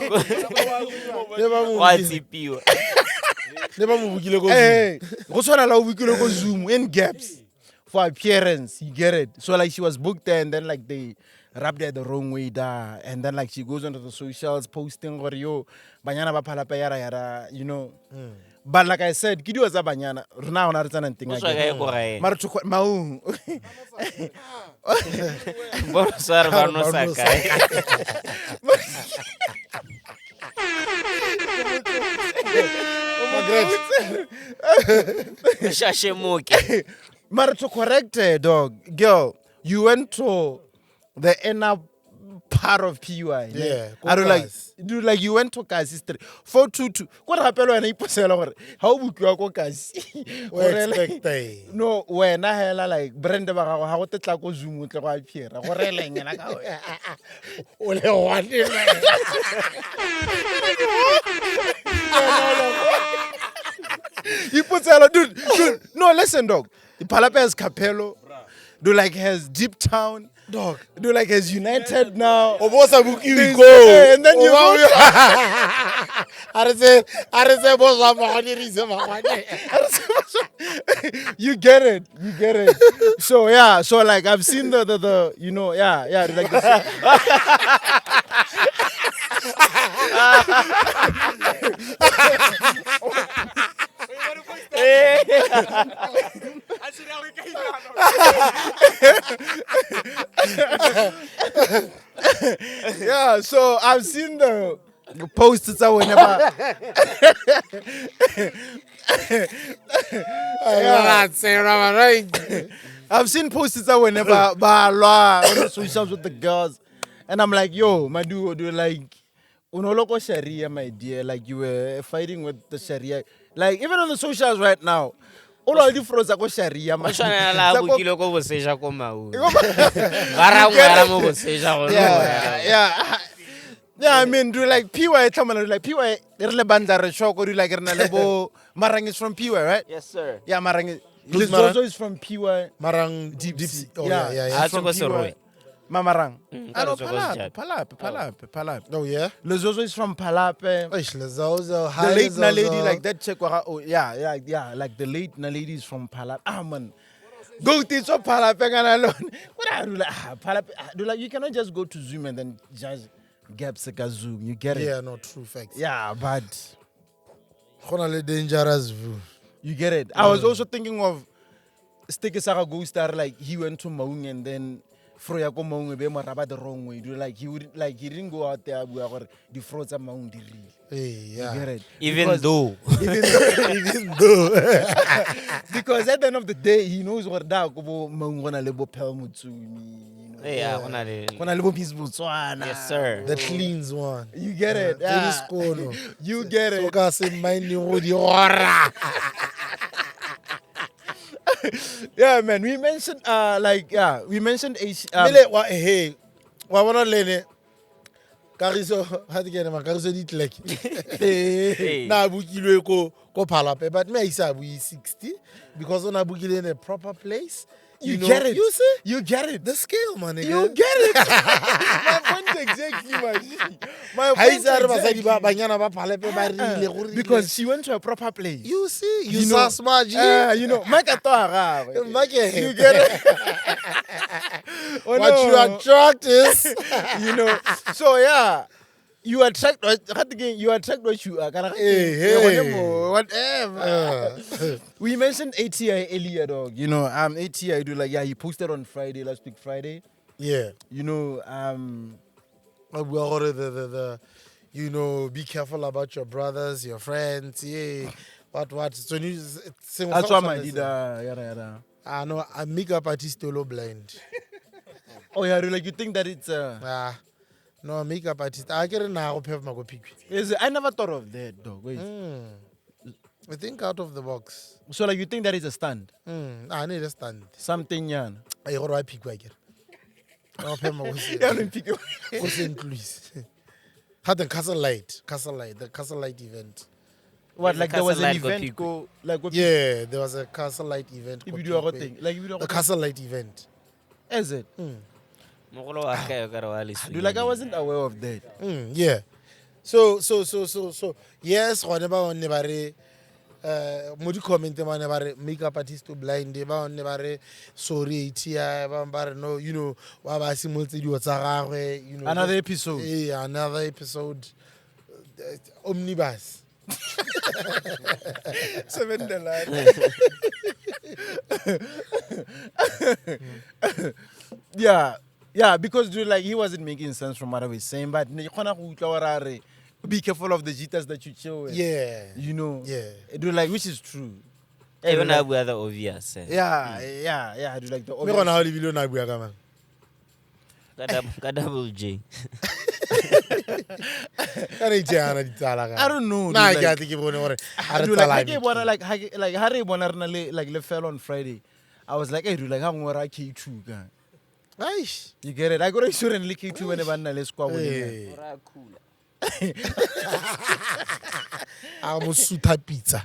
Hey, go Zoom in gaps for appearance. You get it? So like she was booked there, and then like they rubbed her the wrong way da, and then like she goes onto the socials posting or yo banyana ba phala pa yara, But like I said, Kidu was a banyana. Runa ona re tsana nting again. Mara tshoko maung. Bonsoir ba no sakai. Shashemoke. Mara to correct dog. Girl, you went to the inner part of PUI. Yeah. I don't like, dude, like you went to Kasi Street. 422. What happened when I put how would you go Kasi? No, when I had like Brenda Barago, how to go Zoom with the wife here. What railing and I go. Only one. You put dude. No, listen, dog. The Palape has Capello. Do like has Deep Town. Dog. Do like has United now. You go. And then you go. You get it. So yeah, so like I've seen the like the yeah, so I've seen the posts whenever. I've seen posts whenever on the socials with the girls, and I'm like, yo, Maduo, do like unoloko Sharia, my dear, like you were fighting with the Sharia, like even on the socials right now. All of the froze go Sharia, man. Yeah, I mean, do like PY, like PY, they're bandar shock or do like Rnalebo. Marang is from PY, right? Yes, sir. Yeah, Marang. Lezozo is from PY. Marang deep sea. Oh, Yeah. yeah. I took a Mamarang. I know Palap. Oh, yeah? Lezozo is from Palap. Lezozo. The late Nalady, like that check. Oh, yeah, like the late Nalady is from Palap. Ah, man. Go teach up Palap and alone. What I do like, Palap, do like, you cannot just go to Zoom and then just gaps like a Zoom. You get it? Yeah, no, true facts. Yeah, but Honestly, dangerous view. you get it. I was also thinking of Sticky Saka Ghost Star, like he went to Maung and then Froya ko Maung be maraba the wrong way. Do like he didn't go out there or the frauds are Maung the real. Hey, You yeah. get it? Even though. Even though. Because at the end of the day, he knows what that go Maung gonna lebo pelmutsu. Yeah, Gonna lebo peaceful Swana. yes, sir. The cleans one. You get it? Tennis corner. You get it? Soka se mind you the horror. Yeah, man. We mentioned we mentioned Mele wa hey. Wa bona lene. Kariso ha di kena kariso di tlek. Na bukilwe ko Palape, but me isa bu 60 because ona bukile in a proper place You know, get it. You see? You get it. The scale, my nigga. You get it. My point exactly, my Ha point itse a re basadi exactly. ba banyana ba phalepe ba rile go rile. Because she went to a proper place. you see, you know, saw smart. you know, make a toa You get it. Oh, What you no. attract is You know, so yeah. You attract what you are. Hey. Whatever. We mentioned ATI earlier, dog. You know, ATI do like he posted on Friday, last week Friday. yeah. You know, We are the you know, be careful about your brothers, your friends. Yeah. What? So you that's why my leader, yada. I know a makeup artist still blind. Oh yeah, like you think that it's No, makeup artist. I get it now. I never thought of that, dog. Wait. I think out of the box. So like you think that is a stunt? I need a stand. Something, yeah. I got to pick wagon. Yeah, don't pick it. Had the Castle Light, the Castle Light event. What, like there was an Castle Light event go Yeah, there was a Castle Light event. If you do a thing, like if you do The Castle Light event. Is it? Mogolo wa ka yo ka re wa le Do like I wasn't aware of that. Yeah. So yes, whenever on nebare modi comment man nebare makeup artist to blind ba on nebare sorry ATI ba bare no, you know, wa ba simoltse di tsa gagwe, you know. Another episode. Yeah, another episode. Omnibus. Yeah, because dude, like he wasn't making sense from what I was saying, but be careful of the jitters that you chill with. Yeah. You know. Yeah. Dude, like which is true. even I wear the obvious Yeah, dude, like the Me gona ha le bile na bua ka man. ka double J Ka re tsana di tsala ka. I don't know. Na dude, ke a like, tse ke bone gore a re dude, tsala. like Harry Bonarna like le fell on Friday. I was like, hey dude, like how ngora K2 ka. Aish. You get it? I got to sure and lick K2 when they let's go. Hey. A mo suta pizza.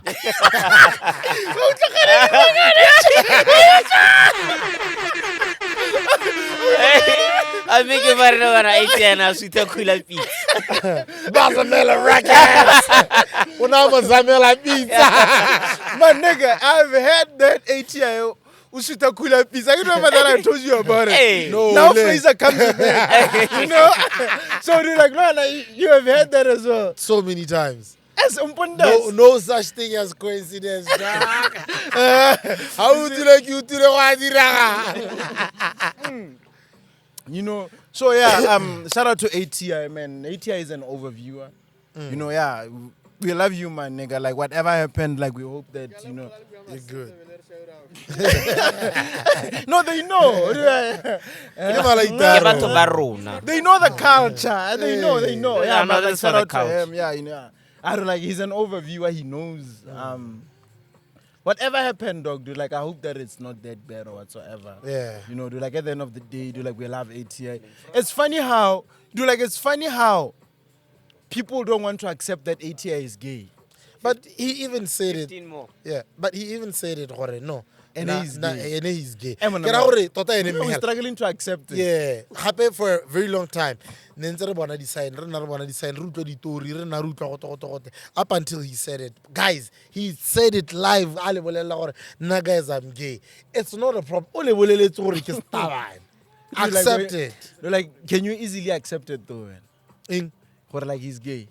I make it very no na ATI na suita kula pizza Bazamela Rackets. Una bazamela pizza. My nigga, I've had that ATI Usuta Kula pizza. You remember that I told you about it? Hey. No, Now le. Fraser comes with that. You know? So you're like, man, you have had that as well. So many times. As umpundas. No such thing as coincidence. How would you like you to the You know, so yeah, shout out to ATI, man. ATI is an overviewer. You know, yeah, we love you, man, nigga. Like, whatever happened, like, we hope that, you know. You're good. No, they know. Never like ke that. batho ba rona They know the culture. They know. Yeah, Yeah, no, man, like, that's for shout the out to culture. him. Yeah, you know. I don't like, he's an overviewer. He knows. Whatever happened, dog, dude, like, I hope that it's not that bad or whatsoever. Yeah. You know, dude, like, at the end of the day, dude, like, we love ATI. It's funny how people don't want to accept that ATI is gay. But he even said it. 15 more Yeah, but he even said it. No. And he's gay. And he's gay. Eh, man, Ke ra gore tota ene We're mehela. struggling to accept it. Yeah, happy for a very long time. Ne ntse re bona di sign, re utlwa ditori, re na re utlwa gote. Up until he said it. Guys, he said it live. A le bolela gore nna guys I'm gay. It's not a problem. O le boleletse gore ke stabane. Dude, like, Accept it. Dude, like, can you easily accept it though, man? In Or like he's gay?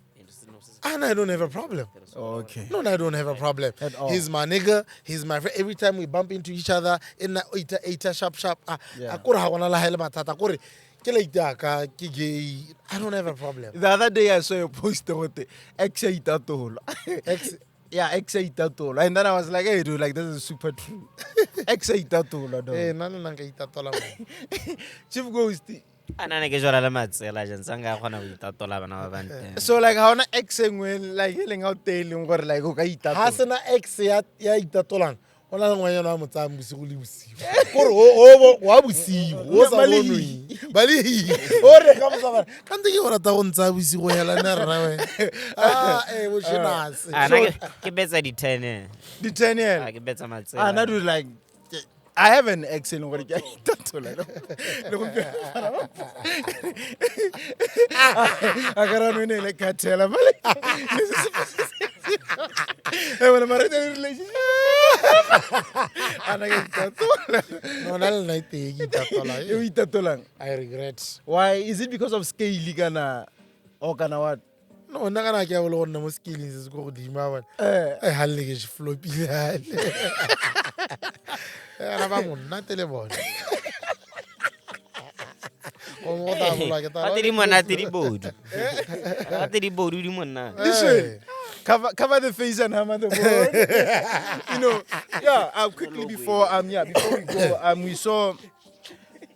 and I don't have a problem. Oh, okay. No, I don't have a problem. At all. He's my nigga. He's my friend. Every time we bump into each other, in the ita sharp. Yeah. Akore ha gona la hele matata. Akore ke le ita ka ke gay. I don't have a problem. The other day I saw a poster with the ex-itatolo. Yeah, ex-itatolo. And then I was like, hey, dude, like, this is super true. Ex-itatolo, Eh, dog. nna nka itatola mo. Chief Ghost. ana ne ke jora le matsela jang sanga gona go itatola bana ba banteng So, like, how na ex when like, healing out tailing, or like, okay, Ha sena ex ya itatolang. Ona le ngwanyana wa motsang bosigo le bosigo. Kore o wa bosigo. O sa bonwe. Bali. O re ka motsa. Ka ntse ke go rata go ntsa bosigo hela nna rra we. Bo shenase. ana ke betsa di 10 the 10 year. ke betsa matsela Not do like, I have an ex in what I tatola. I got on like cartel. When I'm in a relationship, and I get tatola. No, not night tatola. You eat tatola. I regret. Why is it because of scale kana or kana what? No, I'm not gonna get all on the skillings is go to my I had like floppy. Not telephone. Listen, cover the face and hammer the board. You know, yeah. Quickly before we go, we saw,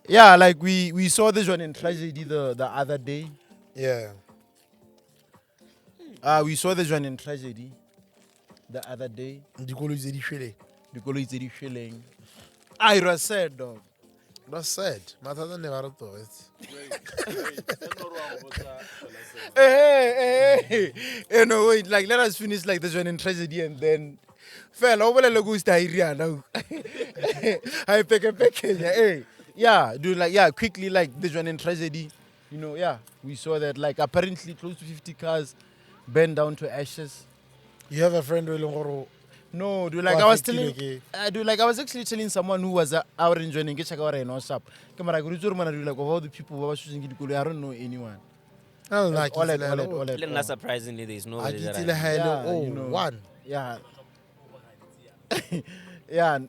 like we saw this one in tragedy the other day. Yeah. We saw this one in tragedy the other day. The color is The feeling. I was sad, dog. That's sad. Matata never thought it. Hey. You know, wait, like let us finish like this one in tragedy and then fell over the logo diarrhea now. I pick a package. Hey. Quickly like this one in tragedy. You know, we saw that like apparently close to 50 cars burned down to ashes. You have a friend who no, I was actually telling someone who was out in Jwaneng, get check out in shop. Come on, I go to like of all the people who were shooting it, I don't know anyone. all Not surprisingly, there's nobody that I know. One. Yeah. Yeah.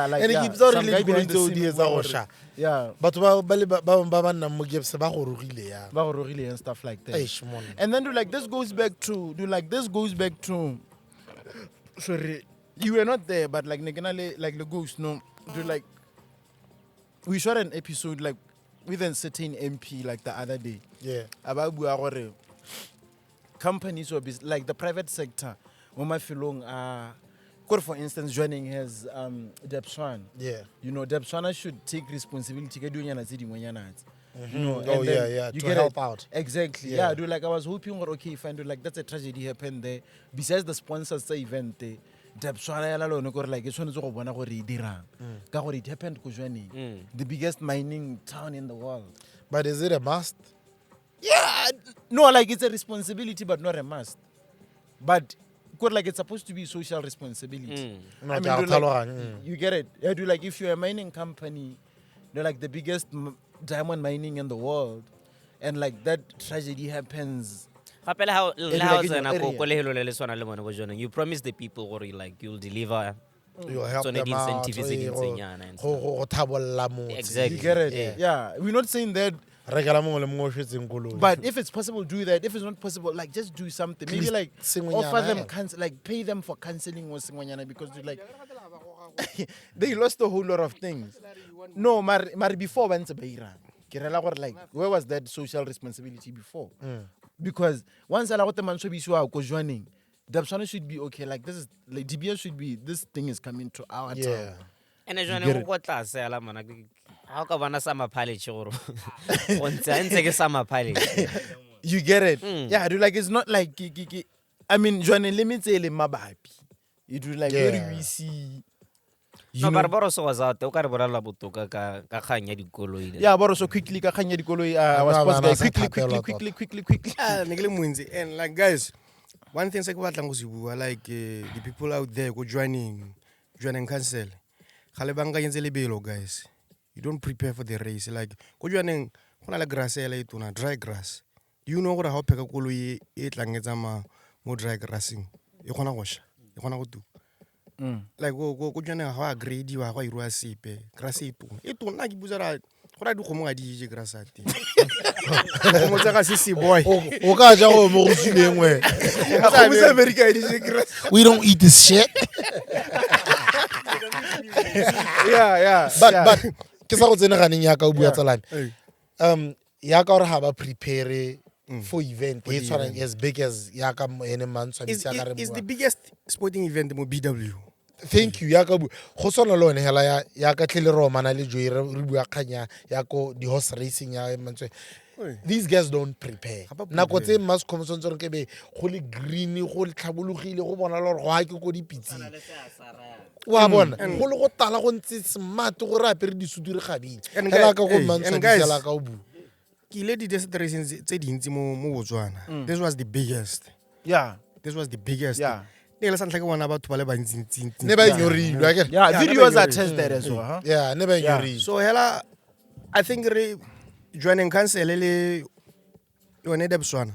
Like, And it keeps on really going to the the yeah. But Really and stuff like that. And then this goes back to sorry, you were not there, but like the ghost, no. We shot an episode like with a certain MP like the other day. Yeah. About companies or like the private sector. For instance, Jwaneng has Depswan. Yeah. You know, Depswana should take responsibility. You know, to help out. Exactly. Yeah. I was hoping that's a tragedy happened there. Besides the sponsors the event there, it happened to Jwaneng, the biggest mining town in the world. But is it a must? Yeah. No, like it's a responsibility, but not a must. But it's supposed to be social responsibility. I mean, you get it. If you're a mining company, they're like the biggest diamond mining in the world, and like that tragedy happens. You promise the people or you'll deliver. You'll help them out. Exactly. You get it? Yeah. We're not saying that. But if it's possible, do that. If it's not possible, like just do something. Maybe like offer them pay them for cancelling or because they lost a whole lot of things. No, mar before went to where was that social responsibility before? Because once I the man should be sure Jwaneng, Dapswana should be okay. Like this is like DBS should be. This thing is coming to our town. And how come summer pilot or summer pilot? You get it? Yeah, it's not like I mean, Jwaneng limits a mabapi. It will very we see. No, Barbarossa was out. Yeah, but also quickly, I was quickly. And like guys, one thing like the people out there go Jwaneng Council. Guys. You don't prepare for the race. Like go Jwaneng, grass dry grass. Do you know what how peka koloi e tlangetsama mo dry grassing? E gona go sha. E gona go tu. Like go Jwaneng ha grade wa go irwa sipe. Grass e tu. E tu na ke buzara go ra di go mo ga di je grass ati. Go tsa ka sisi boy. O ka ja go mo go tsileng we. America di je grass. We don't eat this shit. Yeah. But ke sa go tsena ganeng ya ka o bua tsalane. Ya ka re ha ba prepare for event it's as big as ya ka ene mantswa It's the biggest sporting event mo BW. Thank you ya ka go sona le one hela ya ka tlile ro mana le joy re bua khanya ya ko di horse racing ya mantswe these guys don't prepare. Ga ba Nako prepare. tse mass commotion tsone ke be go le green go le tlhabologile go bona le gore go a ke ko dipitsing. Wa bona go le go tala go ntse smart gore apere di sutire gabile. And Hela guys- ka go hey, mantsha and di guys- sela ka o bu. Ke ile di-destinations tse dintsi mo Botswana. This was the biggest. Yeah. This was the biggest. Yeah. Ne le sa ntlha ke bona batho ba le bantsi Ne ba ignorile akere. Yeah, Yeah, videos never are ignorate. tested as well, huh? Yeah, ne ba ignorile. So hela I think Jwaneng Council le yone Debswana.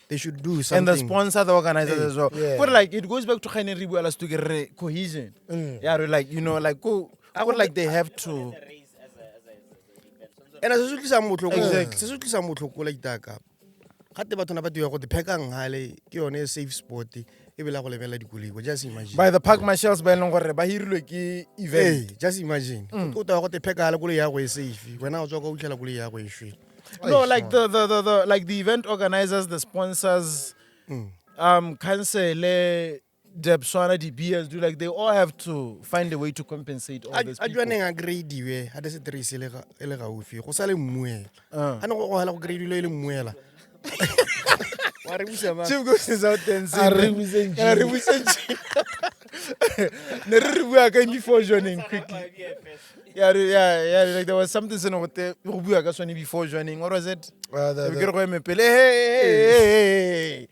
They should do something. And the sponsor, the organizers as well. Yeah. But like it goes back to Khaine Ribualas to get cohesion. Yeah, like like go. I would like they have to. And se se tlisa motlhoko. Exactly. Se se tlisa motlhoko like taka. Gape batho na ba diwa go te phekang hale ke yone safe spot e bela go lebela dikolego. Just imagine. By the park marshals ba eleng gore ba hirilwe ke Hey, event. just imagine. O ta go te pheka hale koloi ya go e safe. Wena o tswa go utlhela koloi ya go e shwe. No, like the like the event organizers, the sponsors, council, Debswana, the BS, do like they all have to find a way to compensate all these A people. Jwaneng a grade-iwe ha de se trace e le gaufi. Go sa le mmuela. Ha ne go hela go grade-ilwe e le mmuela. Wa re busa ma. Chief goes out there and A re says, buiseng "Can I represent you?" Ne re bua ka before joining quickly. Yeah, like there was something saying about the re bua ka sone before joining. What was it? We get go emepele. Hey.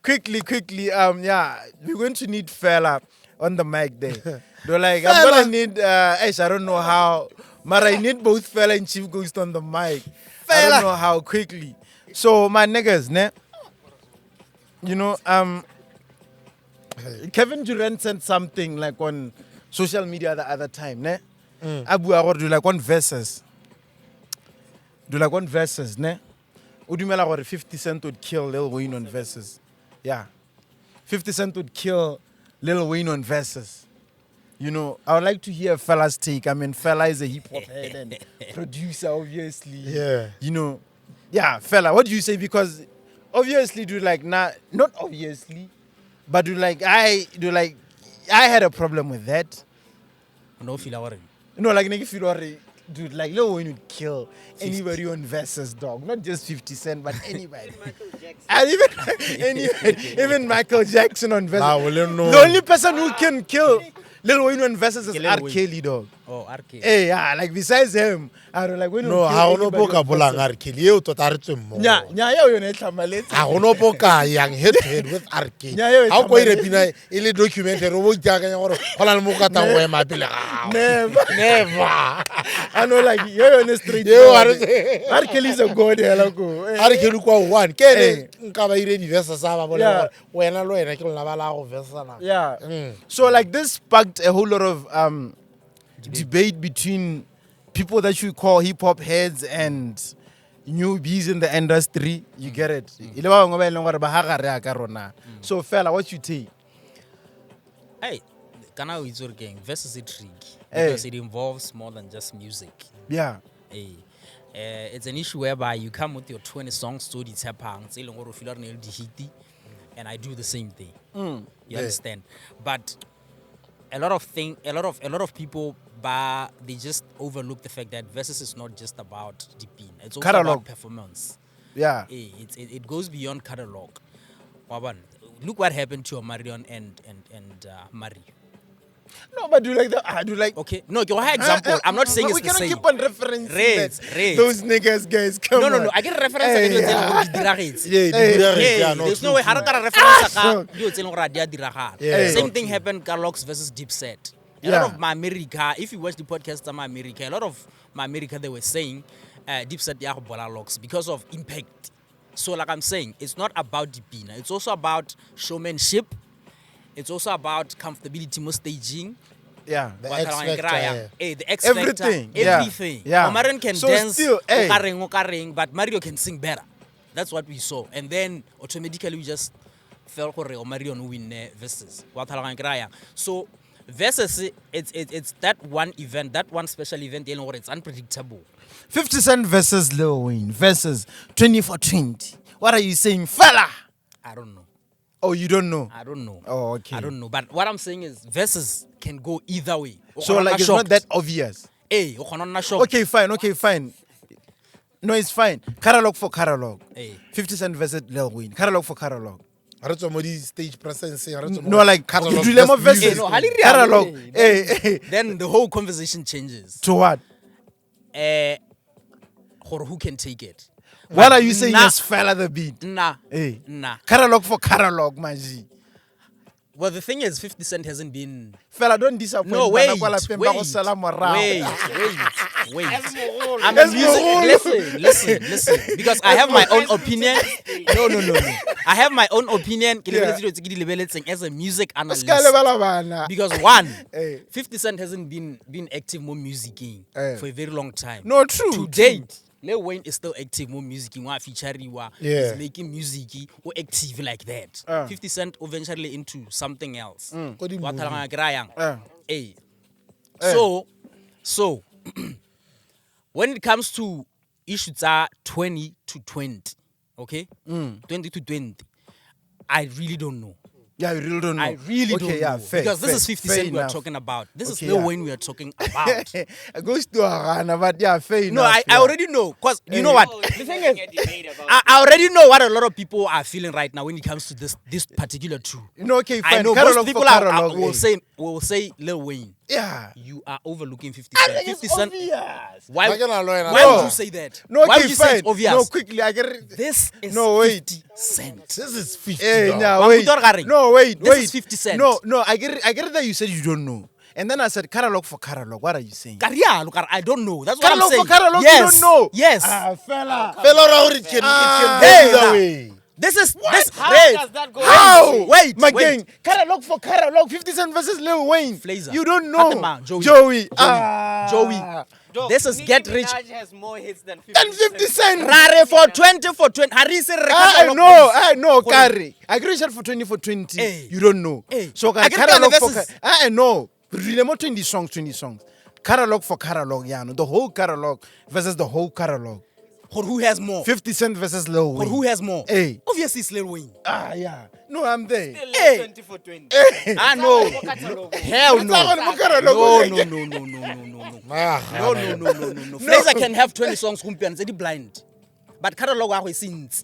Quickly. Yeah, we're going to need fella on the mic there. They're like, I'm gonna need. I don't know how, but I need both fella and Chief Ghost on the mic. I don't know how quickly. So my niggas, ne? Kevin Durant sent something like on social media the other time, ne? Abu Agor do like one verses. Do like one verses, ne? Udumela gore 50 Cent would kill Lil Wayne on verses. Yeah. 50 Cent would kill Lil Wayne on verses. I would like to hear fella's take. I mean, fella is a hip hop head and producer, obviously. Yeah. Yeah, fella, what do you say? Because obviously, not obviously, but I had a problem with that. No feel our No, like nigga feel worried. Dude, like Lil Wayne would kill anybody on versus dog. Not just 50 Cent, but anybody. And even Michael Jackson on versus. The only person who can kill Lil Wayne on versus is Lil R. Wayne. Kelly, dog. Oh, RK. Hey, yeah, like besides him, I don't like when No, ha ono poka bolang R. Kelly eo tota re tswe mmogo. Nya yo yone tlhamaletse. Ha ono poka yang head to head with R. Kelly. Yeah, yeah, Ha o ko ire pina e le documentary o bo ikakanya gore go na le mo ka tang go ema pele ga. Never. I know, like yo yone straight. Yo, R. Kelly's a god, hello go. R. Kelly kwa one ke ne nka ba ire di verse sa ba bole Yeah. gore wena lo ena ke lona ba la go verse na. Yeah. So like this sparked a whole lot of debate between people that you call hip hop heads and newbies in the industry. You get it? Ile ba bangwe ba eleng gore ba hagare aka rona. So fella, what you take? Hey, can I use your gang? Versus is tricky Hey. because it involves more than just music. Yeah. Hey. It's an issue whereby you come with your 20 songs to the tapang, and I do the same thing. You understand? But a lot of people, they just overlook the fact that versus is not just about the pin. It's also Catalog. about performance. Yeah. It goes beyond catalog. Waban, look what happened to Marion and Mari. No, but do like that. I do like. Okay, no, your example. I'm not saying we it's the cannot same. keep on referencing Rates. those niggas, guys. Come No. on. I get a reference. Hey, Hey, Yeah, there's no way. I don't get a reference. Yeah, Same thing happened. Carlox versus Dipset. A Yeah. lot of my America. If you watch the podcast of my America, a lot of my America they were saying Dipset Yahobola locks because of impact. So like I'm saying, it's not about the pina. It's also about showmanship. It's also about comfortability, more staging. Yeah. The X Factor. The X Factor. Everything, yeah. Everything. Yeah. Omarion can So dance, still, hey. okaring, but Mario can sing better. That's what we saw. And then automatically we just felt for Omarion win versus. So versus it's that one event, that one special event, it's unpredictable. 50 Cent versus Lil Wayne versus 2420. What are you saying, fella? I don't know. Oh, you don't know? I don't know. Oh, okay. I don't know. But what I'm saying is versus can go either way. So like it's not that obvious. Hey, Okay, fine. No, it's fine. Catalog for catalog. Hey. 50 Cent versus Lil Wayne. Catalog for catalog. Ha re tswa mo di stage presence ha re tswa mo No, like catalog you do them best versus music. no, hali real, catalog. hey, Hey. Then the whole conversation changes. To what? Who can take it? What are you saying? Nah. Yes, fella the beat. Nah. Hey. Nah. Catalog for catalog, Maji. Well, the thing is, 50 Cent hasn't been. Fella, don't disappoint. No, bana wait, kwa lapeng ba go sala morao. wait. I'm a music. Listen. Because I have my own opinion. No. I have my own opinion. As a music analyst. Ska lebala bana. Because one, Hey. 50 Cent hasn't been active more musicking for a very long time. No, true. To date, Lil Wayne is still active more musicking. Wa featuring wa Yeah. is making music or active like that. 50 Cent eventually into something else. Ko di Wa movie. thalanga kry yang. Hey. Eh. So when it comes to issues are 20 to 20, okay? 20 to 20, I really don't know. Yeah, you really don't know. I really okay, don't yeah, know. fair, because this fair, is 50 fair Cent we are enough. talking about. This is Okay, Lil yeah. Wayne we are talking about. I go to Arana, but yeah, fair No, enough. I yeah. already know. Because you know what? The thing is, I already know what a lot of people are feeling right now when it comes to this particular two. You know, okay, fine. I know catalog most for people catalog, will say Lil Wayne. Yeah. You are overlooking 50 Cent. 50 Cent. Why Like an alloy and why alloy. would you say that? No, Why okay, would you say fine. it's obvious? No, quickly, I get it. This is No, wait. 50 Cent. This is 50. Hey, dog. nah, Wang wait. Butor Garing. No, wait, This wait. is 50 Cent. No, I get it that you said you don't know. And then I said catalog for catalog. What are you saying? Career, look, I don't know. That's what Catalog I'm saying. for catalog, yes. you don't know. Yes. Fella. Fella around it can go Hey, either nah. way. This is this. How wait, does that go? How? Wait, my wait. gang. Catalog for catalog. 50 Cent versus Lil Wayne. Flazer. You don't know. Fatima, Joey. Joey. Dog, This is Nicki Get Rich. Minaj has more hits than 50 And 50 Cent. Rare for 20 for 20. Harisi I know, Kari. I agree shot for 20 for 20. Hey. You don't know. Hey. So I get catalog the for verses. I know. Really more 20 songs. Catalog for catalog, yeah. No, the whole catalog versus the whole catalog. For who has more? 50 Cent versus Lil For Wayne. who has more? Hey. Obviously, it's Lil Wayne. Yeah. No, I'm there. Still Hey. 20 for 20. I know. Catalog. Hell no. No. Flazer can have 20 songs kumpian it's blind. But catalog wa since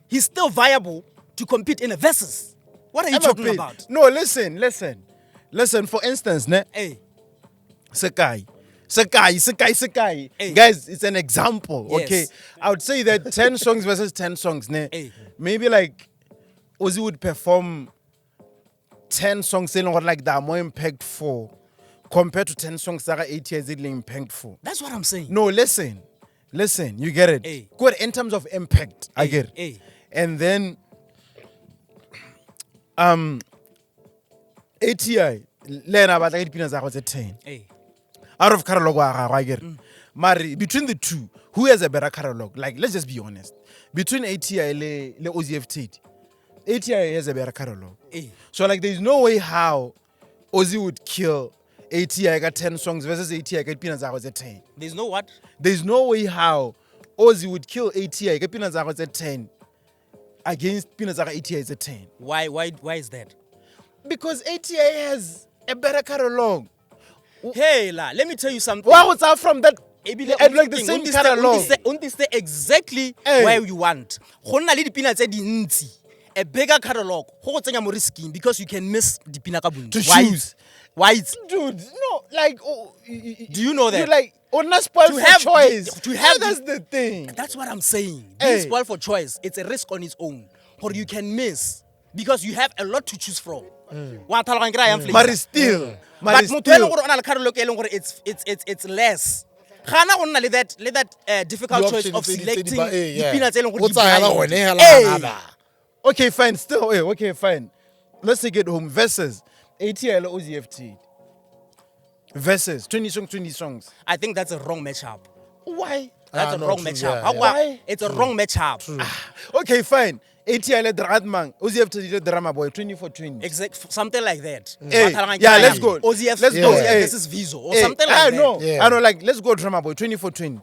he's still viable to compete in a versus. What are you talking about? No, listen. For instance, ne? Hey. Sakai. Hey. Guys, it's an example, Yes. okay? I would say that 10 songs versus 10 songs, ne? Hey. Maybe like Ozzy would perform 10 songs saying what like that are more impactful compared to 10 songs that are 8 years impactful. That's what I'm saying. No, listen, you get it. Hey. Good in terms of impact, I get it. Hey. And then ATI, Lena but I was at 10. Hey. Out of catalog, I get it. Mari, between the two, who has a better catalog? Like, let's just be honest. Between ATI and OZF ATI has a better catalog. Hey. So, like, there's no way how Ozzy would kill ATI got 10 songs versus ATI got Peanuts was at 10. There's no what? There's no way how Ozzy would kill ATI got Peanuts was at 10 against Peanuts ATI is at 10. Why is that? Because ATI has a better catalog. Hey, let me tell you something. Why was out from that? Ebile And like the same catalog. Stay exactly Hey. where you want. Go nna le dipina tse dintsi. A bigger catalog. Go tsenya mo risking because you can miss dipina ka bontsi. To Why? choose. Why? It's, Dude, no, like, do you know that? you're like, on not spoil To for have choice. the- to have That's the- the thing. That's what I'm saying. Hey. Being spoiled for choice, it's a risk on its own. Or you can miss because you have a lot to choose from. Wa tlhaloganya kry-a yang Flazer? But still, But motho e leng gore o na le catalog e leng gore it's less. Ga na go nna le that difficult choice of selecting dipina tse e leng gore di blind. Hey. Okay, fine. Still, okay, fine. Let's take it home. Versus ATL OZFT. Versus 20 songs. I think that's a wrong matchup. Why? That's a no, wrong true, matchup. yeah, yeah. It's a wrong matchup. Okay, fine. ATL Dratman. OZFT the drama boy. 20. Something like that. Hey, yeah, let's go. OZF, Let's go. OZF Hey. versus Vizo or Hey, something like I that. know. Yeah. I know. Like, let's go drama boy. 20.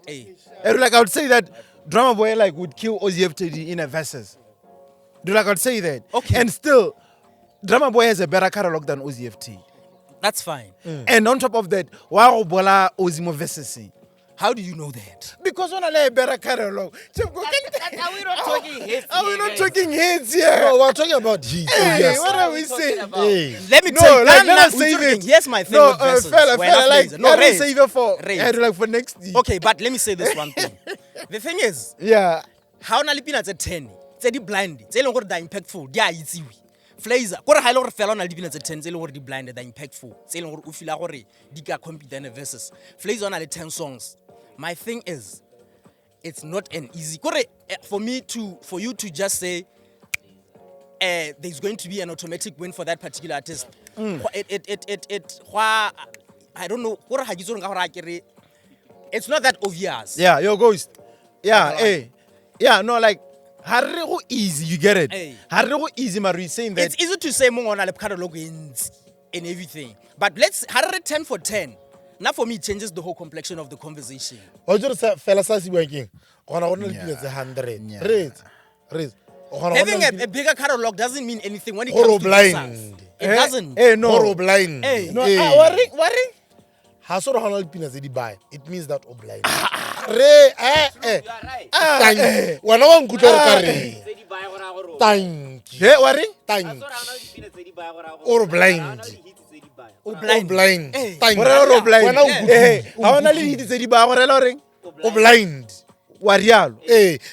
Hey. And like I would say that drama boy like would kill OZFT in a versus. Do like I would say that. Okay. And still, drama boy has a better catalog than OZFT. That's fine. And on top of that, why bola Ozimo versus? How do you know that? Because on a better catalog. Are we not talking hits? Are we not talking hits here? No, we're talking about heat. Hey, what are we talking saying? about? Hey. Let me No, tell you. like, let us save it. Here's my thing No, with vessels. fella, When I like, play- let me Ray. save it for, Ray. like, for next week. Okay, but let me say this one thing. The thing is, Yeah. how na le pina tse 10 tse di blind tse e leng gore di impactful di a itsiwe flavor kore ga ile gore fela o na le dipina tse 10 tse e leng gore di blind di impactful tse e leng gore o feela gore di ka compete in verses flavor o na le 10 songs. My thing is it's not an easy kore for you to just say there's going to be an automatic win for that particular artist. I don't know kore ga ke itse gore ka gore a kere it's not that obvious. Yeah, your ghost. Yeah, hey. Yeah, no, like, harrego easy, you get it? Hey. Harrego easy, Maru, saying that. It's easy to say mong ona le catalog and everything. But let's 10 for 10. Now for me it changes the whole complexion of the conversation. O jure sa fela sa se buang keng gona go nna le dipina tse 100 Yeah. Raise Having a bigger catalog doesn't mean anything when it Or comes to blind. vessels. It doesn't. Hey, no. or blind Hey. No, Hey. worry. ha so re gona le dipina tse di buy it means that o blind re thank wena wa nkutla re ka re thank Hey, worry. or blind Oh, blind. Hey. Thank Morero blind. Wena o nkutlwa. Hey, ha ona le hiti tse di ba gorela oreng? o blind Wa rialo.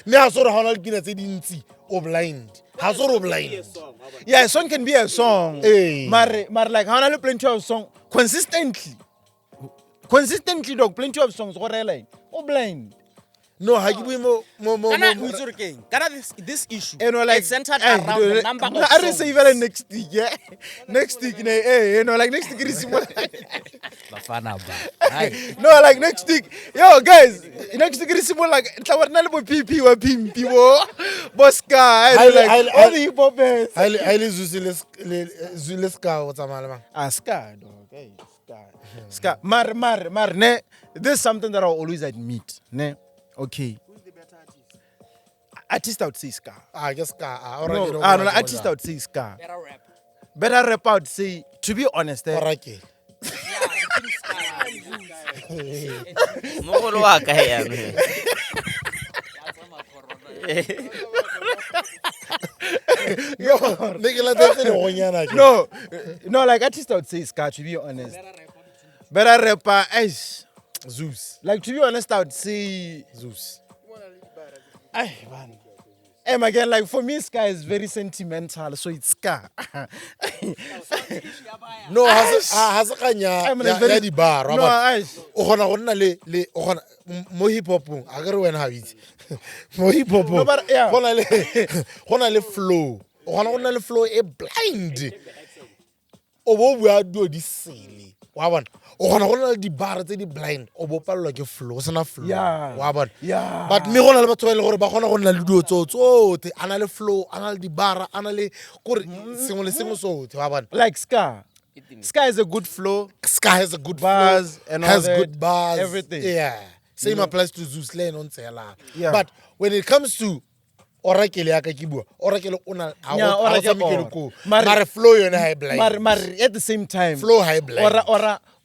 me ha so re gona le dipina tse dintsi o blind ha so re o blind Yeah, a song can be a song. Hey. Mare like ha ona le plenty of song consistently, dog, plenty of songs gorela. O blind. no ha ke bue mo Kana o itse gore keng? Kana this issue You know, like, it's centered around the number of I songs. say even next week, yeah. Next week, hey, like next week is Bafana ba. no, like next week, yo guys, next week is more like tlawarna le bo PP wa pimpi wo, Bosca, like all the hip hop bands. ha ile zule ska o tsamaya le mang Ska, dog, hey, ska. Mar, ne. This is something that I always admit, ne. Okay. Who's the better artist? Artist, I would say ska. ke ska No, artist, I would say ska. Better rap, I would say. To be honest, orake Mogolo wa ka he ame. yo ne ke la tse le gonyana ke no, like artist, I would say ska. To be honest, better rapper, Zeus like to be honest, I would say. Zeus Ay, man. Again, like for me, ska is very sentimental, so it's ska. no ha se kanya ya di bar No, o gona go nna le o gona mo hip hopong a ke re wena ha itse mo hip hopong No, but, yeah. gona le flow o gona go nna le flow e blind o bo bua dio di sele wa bona o gona go nna le di bar tse di blind o bo palelwa ke flow o sena flow Yeah. wa bona Yeah. but me gona le batho ba ile gore ba gona go nna le dio tsote ana le flow ana le di bar ana le gore sengwe le sengwe sote wa bona like ska. Ska is a good flow. Sky has a good Bars flow, and all has that, good bars, everything. Yeah, same applies to Zeus Lane on Tsela. Yeah. But when it comes to Orakele ya ka kibua, Orakele ona Yeah, Orakele Orakele or. ko. Mare flow yona high blind. Mar, at the same time, Flow high blind.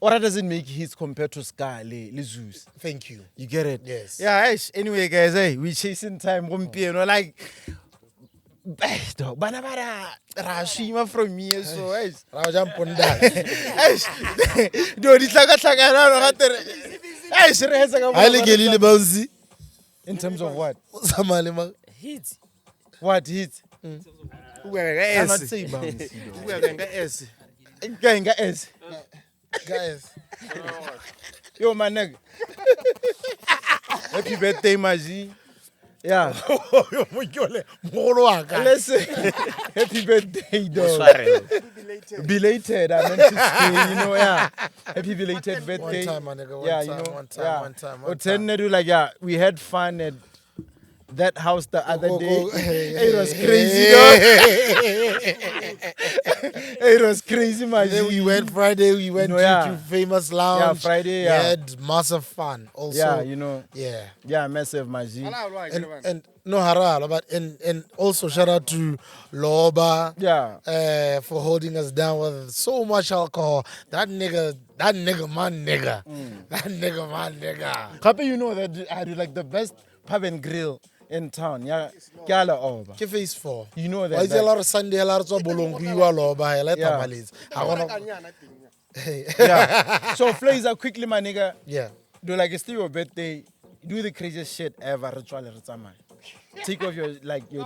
Ora doesn't make hits compared to ska le Zeus. Thank you. You get it? Yes. Yeah, anyway, guys, hey, we chasing time, like, bana bara rashima from me, so, Ra jam ponda. do di tlaka na ga se re hetsa ka Ha le gelile bouncy. in terms of what? Samale ma. Hits. What hits? I not say bounce. Nga S. Guys. Yo, my nigga. Happy birthday, Maji. Yeah. Yo mojole. Mogolo wa ka. Listen. Happy birthday, dog. Sorry. Belated, I meant to say, yeah. Happy belated birthday. One time, my nigga. One time. One time. We had fun and that house the other day. Hey, It was crazy, though. It was crazy, my Then G. we went Friday, we went No, to yeah. Famous Lounge. Yeah, Friday, We yeah. had massive fun also. Yeah, you know. Yeah. Yeah, massive, my G. And no harala, but and also shout out to Loba Yeah. for holding us down with so much alcohol. That nigga, my nigga. That nigga, my nigga. Kape, you know that I do like the best pub and grill in town. Yeah, Gala over. Ke phase 4. You know that. Why is a lot of Sunday, a lot of bolonguiwa Loba, I let Yeah. tamales. I wanna. Hey. Yeah. So, Flazer, quickly, my nigga. Yeah. Do like it's still your birthday. Do the craziest shit ever. Ritual Ritama. Take off your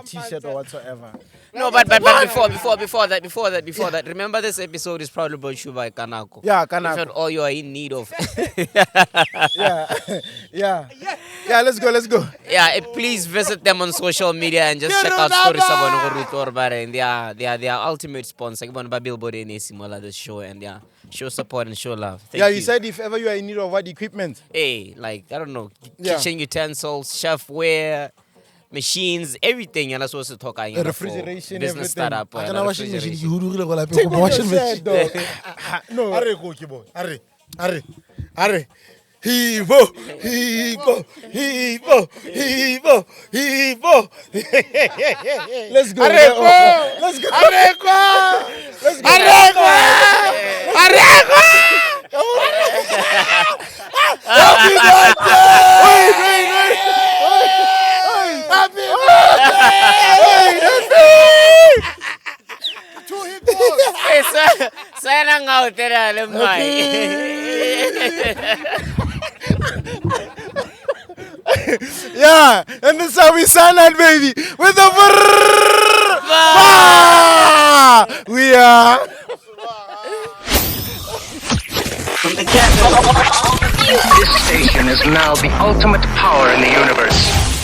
t-shirt or whatsoever. No, but before that, remember this episode is probably brought to you by Kanako. Yeah, If Kanako. at all you are in need of. Yeah. Yeah, let's go. Yeah, please visit them on social media and just check out stories about Rutor Bare. And they are their ultimate sponsor. Ibon ba billboard in Simola the show and yeah, show support and show love. Thank Yeah, you. you said if ever you are in need of what equipment. Hey, like I don't know, Yeah. kitchen utensils, chefware, machines, everything. You're not supposed to talk about Refrigeration, business everything. startup. I can washing machine. refrigeration. You do like Take off washing your machine. shirt, dog. No. Are go kibo. Are. Hevo. Let's go. Let's go. Hey, sana nga utera lemay. Yeah, and this is how we sign out, baby. With the we are. This station is now the ultimate power in the universe.